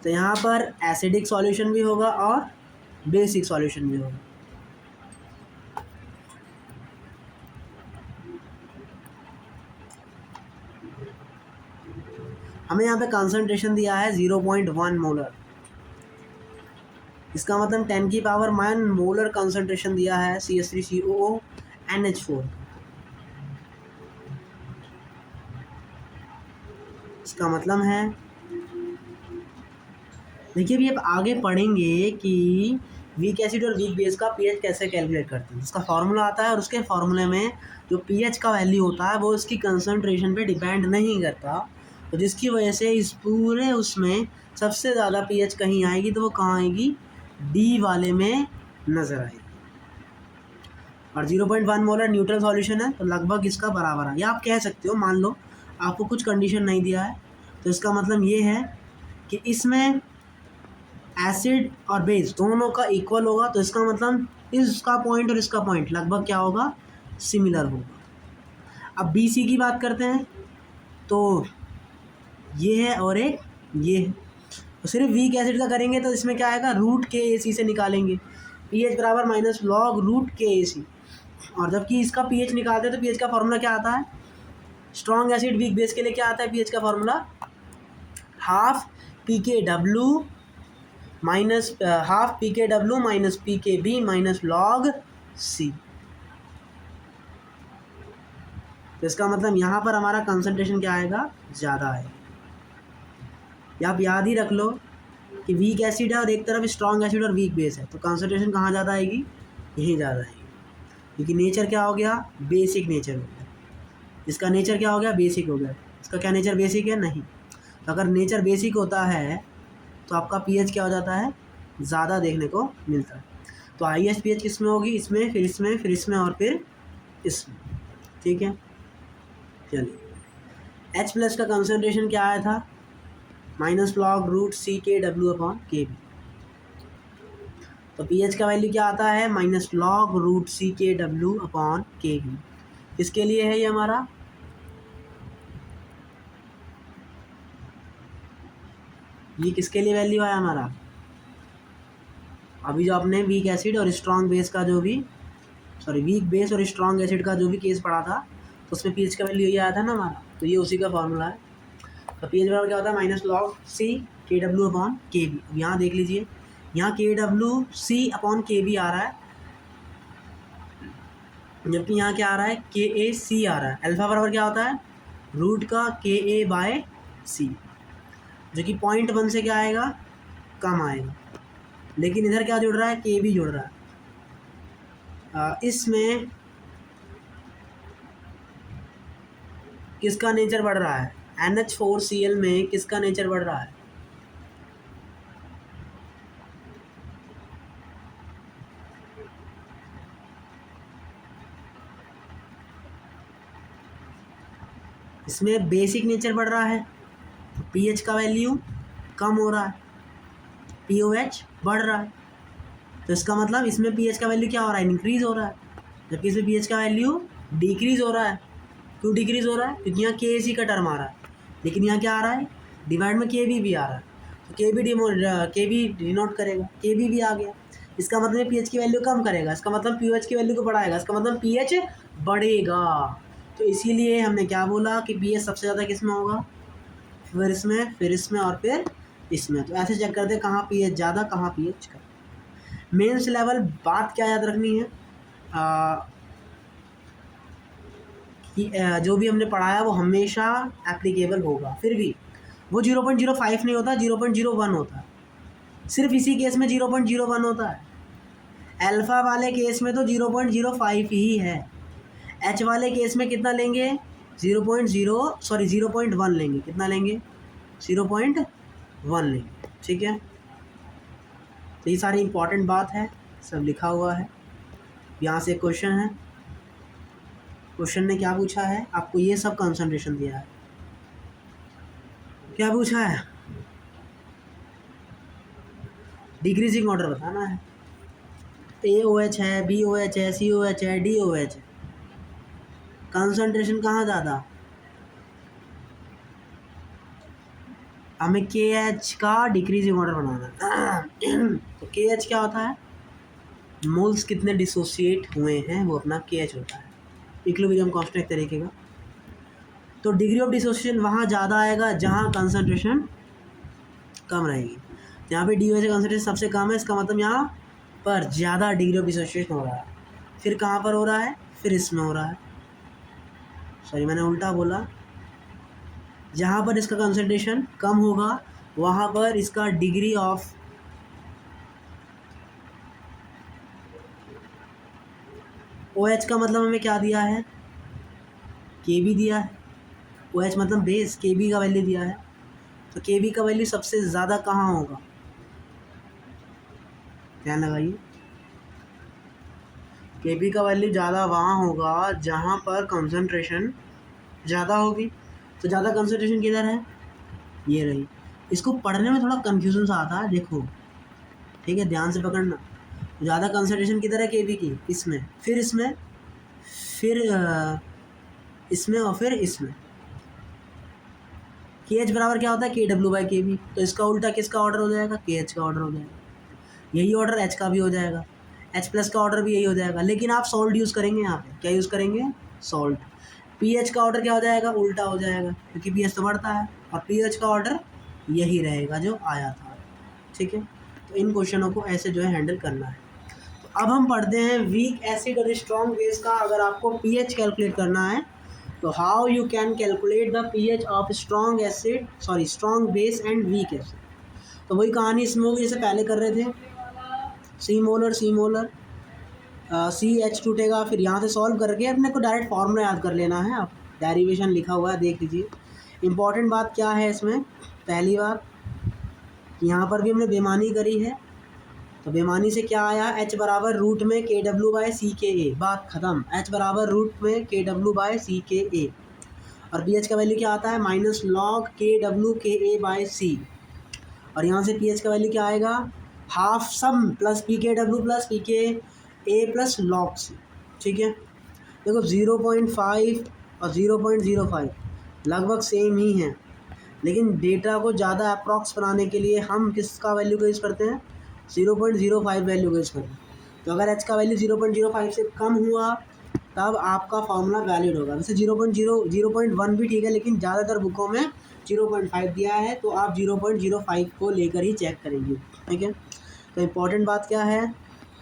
तो यहाँ पर एसिडिक सॉल्यूशन भी होगा और बेसिक सॉल्यूशन भी होगा। हमें यहाँ पे कंसंट्रेशन दिया है 0.1 मोलर, इसका मतलब 10 की पावर -9 मोलर कंसंट्रेशन दिया है CH3COONH4। इसका मतलब है, देखिए अभी आप आगे पढ़ेंगे कि वीक एसिड और वीक बेस का पीएच कैसे कैलकुलेट करते हैं। उसका फार्मूला आता है और उसके फार्मूले में जो पीएच का वैल्यू होता है वो इसकी कंसंट्रेशन पे डिपेंड नहीं करता, तो जिसकी वजह से इस पूरे उसमें सबसे ज़्यादा पीएच कहीं आएगी, तो वो कहाँ आएगी, डी वाले में नज़र आएगी। और 0.1 मोलर न्यूट्रल सॉल्यूशन है, तो लगभग इसका बराबर है। या आप कह सकते हो, मान लो आपको कुछ कंडीशन नहीं दिया है, तो इसका मतलब ये है कि इसमें एसिड और बेस दोनों का इक्वल होगा, तो इसका मतलब इसका पॉइंट और इसका पॉइंट लगभग क्या होगा, सिमिलर होगा। अब बी सी की बात करते हैं, तो ये है और एक ये है। तो सिर्फ वीक एसिड का करेंगे तो इसमें क्या आएगा, √KAC से निकालेंगे, पीएच बराबर -log√KAC। और जबकि इसका पीएच निकालते हैं तो पीएच का फॉर्मूला क्या आता है, स्ट्रॉन्ग एसिड वीक बेस के लिए क्या आता है पीएच का formula, half PKW minus PKB minus log C। तो इसका मतलब यहाँ पर हमारा कंसंट्रेशन क्या आएगा, ज़्यादा आएगा। या आप याद ही रख लो कि वीक एसिड है और एक तरफ स्ट्रॉन्ग एसिड और वीक बेस है, तो कंसंट्रेशन कहाँ ज़्यादा आएगी, यहीं ज़्यादा आएगी, क्योंकि नेचर क्या हो गया, बेसिक नेचर हो गया। इसका नेचर क्या हो गया, बेसिक हो गया। इसका क्या नेचर बेसिक है, नहीं। तो अगर नेचर बेसिक होता है तो आपका पीएच क्या हो जाता है, ज़्यादा देखने को मिलता है। तो हाईएस्ट पीएच किस में होगी, इसमें, फिर इसमें, फिर इसमें और फिर इसमें। ठीक है, चलिए। H+ का कंसंट्रेशन क्या आया था, -log√CKW/Kb। तो पीएच का वैल्यू क्या आता है, -log√CKW/Kb। किसके लिए है ये हमारा, ये किसके लिए वैल्यू आया हमारा, अभी जो आपने वीक एसिड और स्ट्रॉन्ग बेस का जो भी, वीक बेस और स्ट्रॉन्ग एसिड का जो भी केस पढ़ा था, तो उसमें पीएच का वैल्यू ये आया था ना हमारा, तो ये उसी का फॉर्मूला है। तो पीएच बराबर क्या होता है, -log/CKW/Kb। अब यहाँ देख लीजिए, यहाँ KWC/Kb आ रहा है, जबकि यहाँ क्या आ रहा है, KAC आ रहा है। अल्फा बराबर क्या होता है, √KA/C, जो कि 0.1 से क्या आएगा, कम आएगा। लेकिन इधर क्या जुड़ रहा है, KB जुड़ रहा है। इसमें किसका नेचर बढ़ रहा है, NH4Cl में किसका नेचर बढ़ रहा है, इसमें बेसिक नेचर बढ़ रहा है, तो पीएच का वैल्यू कम हो रहा है, पीओएच बढ़ रहा है। तो इसका मतलब इसमें पीएच का वैल्यू क्या हो रहा है, इंक्रीज हो रहा है, जबकि इसमें पीएच का वैल्यू डिक्रीज हो रहा है। क्यों डिक्रीज हो रहा है, क्योंकि यहाँ KAC का टर्म आ रहा है, लेकिन यहाँ क्या आ रहा है, डिवाइड में KB भी आ रहा है, तो KB डिनोट करेगा, KB भी आ गया। इसका मतलब पीएच की वैल्यू कम करेगा, इसका मतलब पीओएच की वैल्यू को बढ़ाएगा, इसका मतलब पीएच बढ़ेगा। तो इसीलिए हमने क्या बोला कि पीएच सबसे ज़्यादा किस में होगा, फिर इसमें, फिर इसमें और फिर इसमें। तो ऐसे चेक करते हैं कहाँ पीएच ज़्यादा, कहाँ पीएच कम। मेंस लेवल बात क्या याद रखनी है, कि जो भी हमने पढ़ाया वो हमेशा एप्लीकेबल होगा। फिर भी वो 0.05 नहीं होता, 0.01 होता है। सिर्फ इसी केस में 0.01 होता है। अल्फ़ा वाले केस में तो 0.05 ही है। एच वाले केस में कितना लेंगे? 0.1 लेंगे। कितना लेंगे? 0.1 लेंगे। ठीक है, तो ये सारी इंपॉर्टेंट बात है, सब लिखा हुआ है। यहाँ से क्वेश्चन है। क्वेश्चन ने क्या पूछा है? आपको ये सब कंसंट्रेशन दिया है। क्या पूछा है? डिक्रीजिंग ऑर्डर बताना है। AOH है, BOH है, COH है, DOH है। कंसंट्रेशन कहाँ ज़्यादा? हमें KH का डिक्रीजिंग ऑर्डर बनाना है। तो KH क्या होता है? मोल्स कितने डिसोसिएट हुए हैं वो अपना KH होता है। इक्विलिब्रियम कांस्टेंट एक तरीके का। तो डिग्री ऑफ डिसोसिएशन वहाँ ज़्यादा आएगा जहाँ कंसंट्रेशन कम रहेगी। यहाँ पे DOH कंसंट्रेशन सबसे कम है, इसका मतलब यहाँ पर ज़्यादा डिग्री ऑफ डिसोसिएशन हो रहा है। फिर कहाँ पर हो रहा है? फिर इसमें हो रहा है। सॉरी, मैंने उल्टा बोला। जहाँ पर इसका कंसंट्रेशन कम होगा वहाँ पर इसका डिग्री ऑफ OH का मतलब हमें क्या दिया है? KB दिया है। OH मतलब बेस, KB का वैल्यू दिया है। तो KB का वैल्यू सबसे ज़्यादा कहाँ होगा? ध्यान लगाइए, KB का वैल्यू ज़्यादा वहाँ होगा जहाँ पर कंसंट्रेशन ज़्यादा होगी। तो ज़्यादा कंसंट्रेशन किधर है? ये रही। इसको पढ़ने में थोड़ा कन्फ्यूजन सा आता है, देखो ठीक है, ध्यान से पकड़ना। ज़्यादा कंसंट्रेशन किधर है KB की? इसमें, फिर इसमें, फिर इसमें और फिर इसमें। KH बराबर क्या होता है? KW/KB। तो इसका उल्टा किसका ऑर्डर हो जाएगा? KH का ऑर्डर हो जाएगा। यही ऑर्डर H का भी हो जाएगा, H+ का ऑर्डर भी यही हो जाएगा। लेकिन आप सॉल्ट यूज़ करेंगे यहाँ पे। क्या यूज़ करेंगे? सॉल्ट। पीएच का ऑर्डर क्या हो जाएगा? उल्टा हो जाएगा, क्योंकि पीएच तो बढ़ता है और पीएच का ऑर्डर यही रहेगा जो आया था। ठीक है, तो इन क्वेश्चनों को ऐसे जो है हैंडल करना है। तो अब हम पढ़ते हैं वीक एसिड और स्ट्रॉन्ग बेस का। अगर आपको पीएच कैलकुलेट करना है तो how you can calculate the pH of strong acid, sorry strong base and weak acid. तो वही कहानी इसमें होगी जैसे पहले कर रहे थे। सी मोलर CH टूटेगा, फिर यहाँ से सॉल्व करके अपने को डायरेक्ट फार्मूला याद कर लेना है। आप डेरिवेशन लिखा हुआ है, देख लीजिए। इंपॉर्टेंट बात क्या है इसमें? पहली बात, यहाँ पर भी हमने बेमानी करी है, तो बेमानी से क्या आया? H बराबर रूट में KW/CKA। बात ख़त्म। H बराबर रूट में KW/CKA। और BH का वैल्यू क्या आता है? -log KW/KA/C। और यहाँ से PH का वैल्यू क्या आएगा? Half sum plus PKW+PKA plus log C। ठीक है, देखो 0.5 और 0.05 लगभग सेम ही हैं, लेकिन डेटा को ज़्यादा अप्रॉक्स बनाने के लिए हम किसका वैल्यू का यूज़ करते हैं? 0.05 वैल्यू का यूज़ करते हैं। तो अगर H का वैल्यू 0.05 से कम हुआ तब आपका फार्मूला वैलिड होगा। वैसे 0.1 भी ठीक है, लेकिन ज़्यादातर बुकों में 0.5 दिया है, तो आप 0.05 को लेकर ही चेक करेंगे। ठीक है, तो इम्पॉर्टेंट बात क्या है?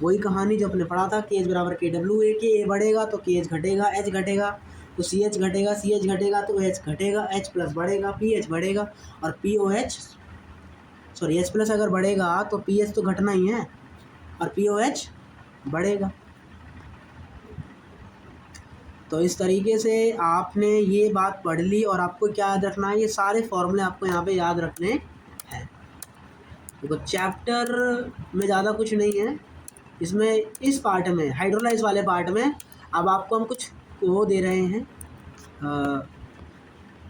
वही कहानी जो अपने पढ़ा था, KH बराबर KW। A बढ़ेगा तो KH घटेगा, H घटेगा तो CH घटेगा, CH घटेगा तो H घटेगा, H+ बढ़ेगा, PH बढ़ेगा और POH, सॉरी H+ अगर बढ़ेगा तो PH तो घटना ही है और POH बढ़ेगा। तो इस तरीके से आपने ये बात पढ़ ली और आपको क्या याद रखना है? ये सारे फॉर्मूले आपको यहाँ पे याद रखने हैं। देखो चैप्टर में ज़्यादा कुछ नहीं है इसमें, इस पार्ट में हाइड्रोलाइज वाले पार्ट में अब आपको हम कुछ वो दे रहे हैं,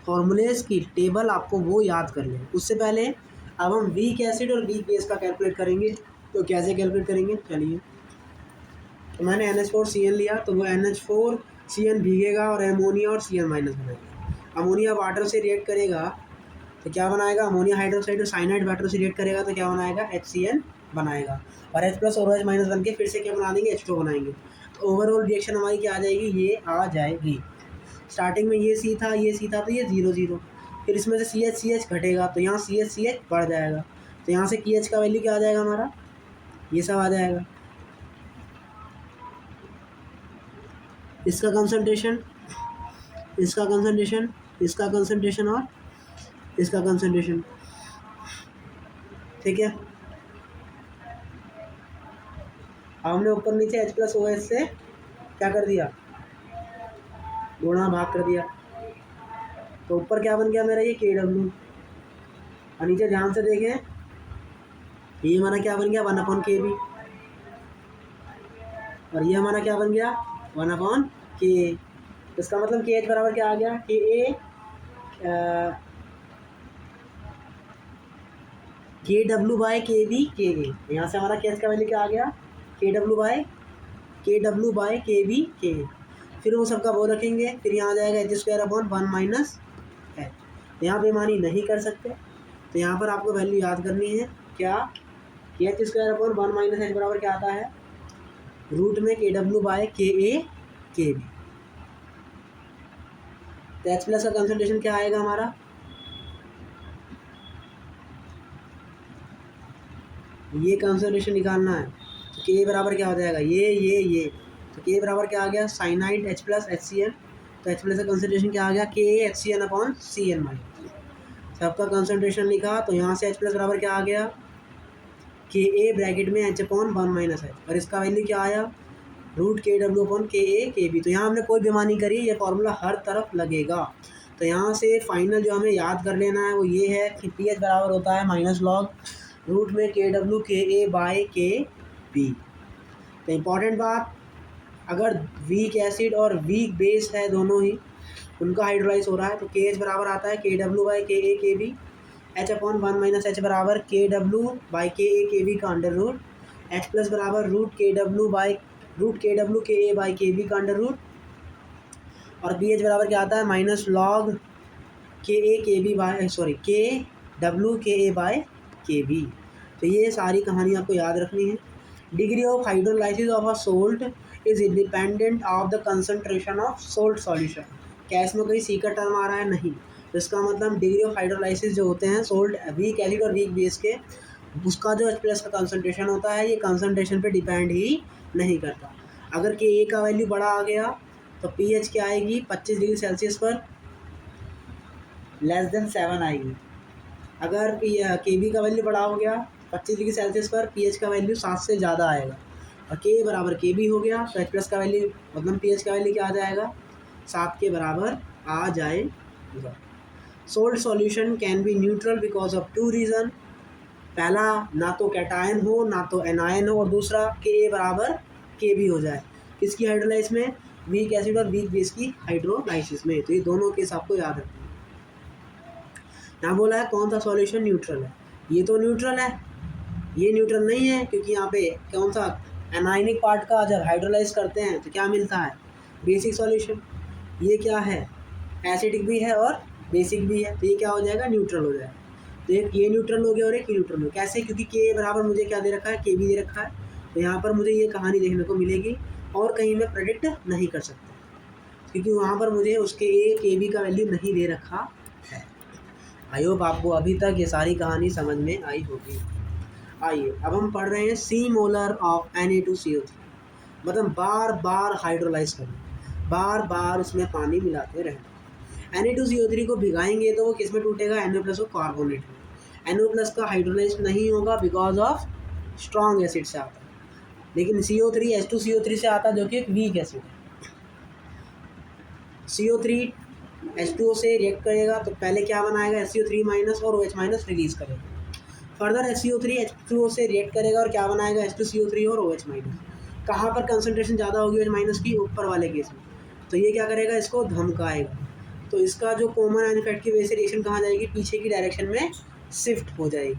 फॉर्मूलेस की टेबल, आपको वो याद कर लें। उससे पहले अब हम वीक एसिड और वीक बेस का कैलकुलेट करेंगे। तो कैसे कैलकुलेट करेंगे? चलिए, तो मैंने NH4Cl लिया, तो वो NH4Cl भीगेगा और अमोनिया और Cl- बनाएगा। अमोनिया वाटर से रिएक्ट करेगा तो क्या बनाएगा? अमोनिया हाइड्रोक्साइड और साइनाइड वाटर से रिएक्ट करेगा तो क्या बनाएगा? HCl बनाएगा। और H+ और OH- बन के फिर से क्या बना देंगे? H2 बनाएंगे। तो ओवरऑल रिएक्शन हमारी क्या आ जाएगी? ये आ जाएगी। स्टार्टिंग में ये C था, ये C था, तो ये 0 फिर इसमें से CH घटेगा तो यहाँ CH बढ़ जाएगा, तो यहाँ से KH का वैल्यू क्या आ जाएगा हमारा? ये सब आ जाएगा। इसका कंसंट्रेशन इसका कंसंट्रेशन, इसका कंसंट्रेशन और इसका कंसंट्रेशन, ठीक है। हमने ऊपर नीचे H प्लस ओ एच से क्या कर दिया, गुणा भाग कर दिया, तो ऊपर क्या बन गया मेरा ये KW, और नीचे ध्यान से देखें ये हमारा क्या बन गया 1/KB, और ये हमारा क्या बन गया 1/K। इसका मतलब KH बराबर क्या आ गया, KA KW by KB KA। यहाँ से हमारा KH का वैल्यू क्या आ गया, KW बाय KB KA। फिर वो सबका वो रखेंगे, फिर यहाँ आ जाएगा H²/1 - H। यहाँ बेमानी नहीं कर सकते, तो यहाँ पर आपको वैल्यू याद करनी है क्या, कि H²/1 - H बराबर क्या आता है, रूट में KW बाय KA KB। तो H प्लस का कंसंट्रेशन क्या आएगा हमारा, ये कंसंट्रेशन निकालना है, तो K बराबर क्या हो जाएगा, ये तो K बराबर क्या आ गया साइनाइड H प्लस HCl। तो H प्लस का कंसंट्रेशन क्या आ गया KHCl/Cn - सबका कंसंट्रेशन लिखा, तो यहाँ से H प्लस बराबर क्या आ गया KA ब्रैकेट में H/1 - H, और इसका वैल्यू क्या आया रूट KW/KA KB। तो यहाँ हमने कोई बेमानी करी, ये फॉर्मूला हर तरफ लगेगा। तो यहाँ से फाइनल जो हमें याद कर लेना है वो ये है कि pH बराबर होता है माइनस लॉग रूट में KW KA बाय KB। तो इम्पॉर्टेंट बात, अगर वीक एसिड और वीक बेस है दोनों ही, उनका हाइड्रोलाइज हो रहा है, तो KH बराबर आता है KW by KA KB। H/1 - H बराबर KW बाय KA KB का अंडर रूट। H प्लस बराबर root KW KA by KB का अंडर रूट, और BH बराबर क्या आता है minus log KW KA by KB। तो ये सारी कहानी आपको याद रखनी है। Degree of hydrolysis of a salt is independent of the concentration of salt solution. क्या इसमें कोई सीक्रेट टर्म आ रहा है, नहीं। तो इसका मतलब डिग्री ऑफ हाइड्रोलाइसिस जो होते हैं सोल्ट वीक एसिड और वीक बेस के, उसका जो H प्लस का कंसंट्रेशन होता है ये कंसंट्रेशन पे डिपेंड ही नहीं करता। अगर KA का वैल्यू बड़ा आ गया तो pH क्या आएगी 25 डिग्री सेल्सियस पर <7 आएगी। अगर KB का वैल्यू बड़ा हो गया 25 डिग्री सेल्सियस पर pH का वैल्यू 7 से ज़्यादा आएगा, और K बराबर KB हो गया, तो H प्लस का वैल्यू मतलब pH का वैल्यू क्या आ जाएगा 7 के बराबर आ जाएगा। Salt solution can be neutral because of 2 reason. पहला, ना तो कैटायन हो ना तो एनायन हो, और दूसरा Ka बराबर KB हो जाए, किसकी हाइड्रोलाइसिस में, वीक एसिड और वीक बेस की हाइड्रोलाइसिस में। तो ये दोनों केस आपको याद रखना है। यहाँ बोला है कौन सा सॉल्यूशन न्यूट्रल है, ये तो न्यूट्रल है, ये न्यूट्रल नहीं है, क्योंकि यहाँ पे कौन सा एनायनिक पार्ट का जब हाइड्रोलाइज करते हैं तो क्या मिलता है बेसिक सॉल्यूशन। ये क्या है एसिडिक भी है और बेसिक भी है, तो ये क्या हो जाएगा न्यूट्रल हो जाएगा। तो एक ये न्यूट्रल हो गया और एक ये न्यूट्रल हो गया। कैसे, क्योंकि K बराबर मुझे क्या दे रखा है KB दे रखा है, तो यहाँ पर मुझे ये कहानी देखने को मिलेगी और कहीं मैं प्रेडिक्ट नहीं कर सकता, क्योंकि वहाँ पर मुझे उसके KB का वैल्यू नहीं दे रखा है। आई होप आपको अभी तक ये सारी कहानी समझ में आई होगी। आइए अब हम पढ़ रहे हैं C मोलर ऑफ Na2CO3, मतलब बार बार हाइड्रोलाइज करना, बार बार उसमें पानी मिलाते रहना। Na2CO3 को भिगाएंगे तो वो किस में टूटेगा, Na+ को कार्बोनेट में। NO+ का हाइड्रोलाइज नहीं होगा बिकॉज ऑफ स्ट्रॉन्ग एसिड से आता है, लेकिन CO3 H2CO3 से आता है जो कि एक वीक एसिड है। CO3 H2O से रिएक्ट करेगा तो पहले क्या बनाएगा SCO3- और OH- रिलीज करेगा। फर्दर SCO3 H2O से रिएक्ट करेगा और क्या बनाएगा H2CO3 और OH-। कहाँ पर कंसंट्रेशन ज़्यादा होगी OH- की, ऊपर वाले केस में, तो ये क्या करेगा इसको धमकाएगा, तो इसका जो कॉमन आयन इफेक्ट की वजह से रिएक्शन कहाँ जाएगी, पीछे की डायरेक्शन में शिफ्ट हो जाएगी।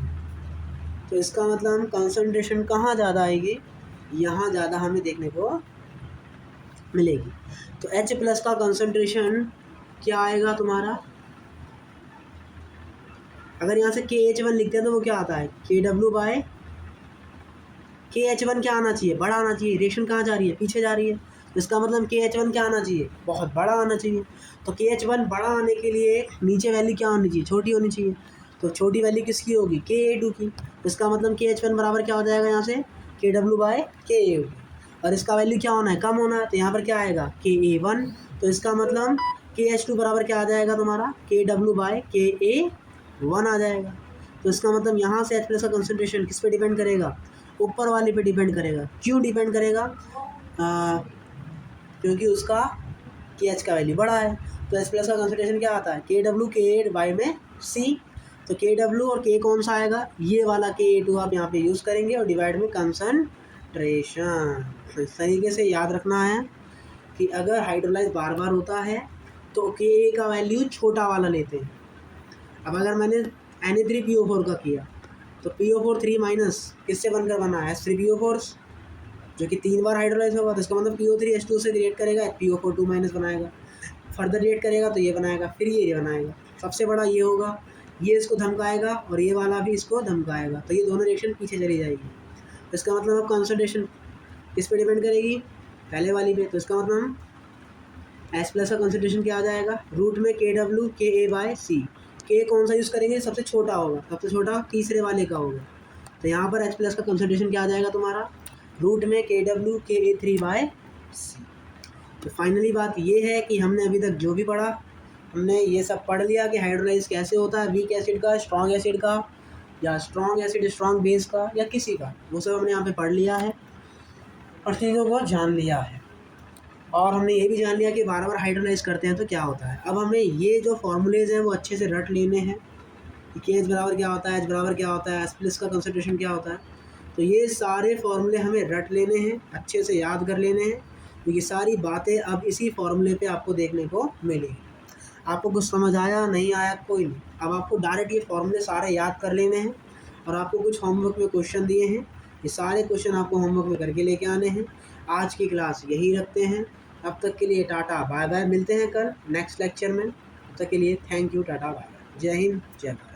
तो इसका मतलब कंसंट्रेशन कहाँ ज़्यादा आएगी, यहाँ ज़्यादा हमें देखने को मिलेगी। तो H+ का कंसंट्रेशन क्या आएगा तुम्हारा, अगर यहाँ से KH1 लिखते हैं तो वो क्या आता है KW/KH1 क्या आना चाहिए, बड़ा आना चाहिए। रिएक्शन कहाँ जा रही है, पीछे जा रही है, तो इसका मतलब KH1 क्या आना चाहिए, बहुत बड़ा आना चाहिए। तो KH1 बड़ा आने के लिए नीचे वैल्यू क्या होनी चाहिए, छोटी होनी चाहिए। तो छोटी वैल्यू किसकी होगी Ka2 की, तो इसका मतलब KH1 बराबर क्या हो जाएगा यहाँ से KW/Ka, और इसका वैल्यू क्या होना है, कम होना है, तो यहाँ पर क्या आएगा Ka1। तो इसका मतलब KH2 बराबर क्या आ जाएगा तुम्हारा, KW/Ka1 आ जाएगा। तो इसका मतलब यहाँ से H+ का कंसंट्रेशन किस पे डिपेंड करेगा, ऊपर वाले पे डिपेंड करेगा। क्यों डिपेंड करेगा, क्योंकि उसका KH का वैल्यू बड़ा है। तो H+ का कंसंट्रेशन क्या आता है, KW Ka/C। तो KW और K कौन सा आएगा, ये वाला Ka2 आप यहाँ पे यूज़ करेंगे और डिवाइड में कंसंट्रेशन। तो इस तरीके से याद रखना है कि अगर हाइड्रोलाइज बार बार होता है तो Ka का वैल्यू छोटा वाला लेते हैं। अब अगर मैंने Na3PO4 का किया तो PO4 3 माइनस किससे बनकर बना है, H3PO4, जो कि 3 बार हाइड्रोलाइज होगा। तो इसका मतलब PO3 H2 से रिएक्ट करेगा, PO4 2 माइनस बनाएगा, फर्दर रिएक्ट करेगा तो ये बनाएगा, फिर ये बनाएगा। सबसे बड़ा ये होगा, ये इसको धमकाएगा और ये वाला भी इसको धमकाएगा, तो ये दोनों रिएक्शन पीछे चली जाएगी। तो इसका मतलब अब कॉन्सेंट्रेशन किस पे डिपेंड करेगी, पहले वाली पे। तो इसका मतलब हम H+ का कंसंट्रेशन क्या आ जाएगा, रूट में KW Ka/C। K कौन सा यूज़ करेंगे, सबसे छोटा होगा, सबसे छोटा तीसरे वाले का होगा। तो यहाँ पर H+ का कंसंट्रेशन क्या आ जाएगा तुम्हारा, रूट में KW Ka3/C। तो फाइनली बात ये है कि हमने अभी तक जो भी पढ़ा, हमने ये सब पढ़ लिया कि हाइड्रोलाइज कैसे होता है, वीक एसिड का, स्ट्रॉन्ग एसिड का, या स्ट्रॉन्ग एसिड स्ट्रॉन्ग बेस का, या किसी का, वो सब हमने यहाँ पे पढ़ लिया है और चीज़ों को जान लिया है। और हमने ये भी जान लिया कि बार बार हाइड्रोलाइज करते हैं तो क्या होता है। अब हमें ये जो फॉर्मूलेज हैं वो अच्छे से रट लेने हैं कि KH बराबर क्या होता है, H बराबर क्या होता है, H+ का कंसंट्रेशन क्या होता है। तो ये सारे फॉर्मूले हमें रट लेने हैं, अच्छे से याद कर लेने हैं, क्योंकि सारी बातें अब इसी फॉर्मूले पे आपको देखने को मिलेगी। आपको कुछ समझ आया नहीं आया कोई नहीं, अब आपको डायरेक्ट ये फॉर्मूले सारे याद कर लेने हैं। और आपको कुछ होमवर्क में क्वेश्चन दिए हैं, ये सारे क्वेश्चन आपको होमवर्क में करके लेके आने हैं। आज की क्लास यही रखते हैं, तब तक के लिए टाटा बाय बाय, मिलते हैं कल नेक्स्ट लेक्चर में। तब तक के लिए thank you, tata bye bye, Jai Hind जय भारत।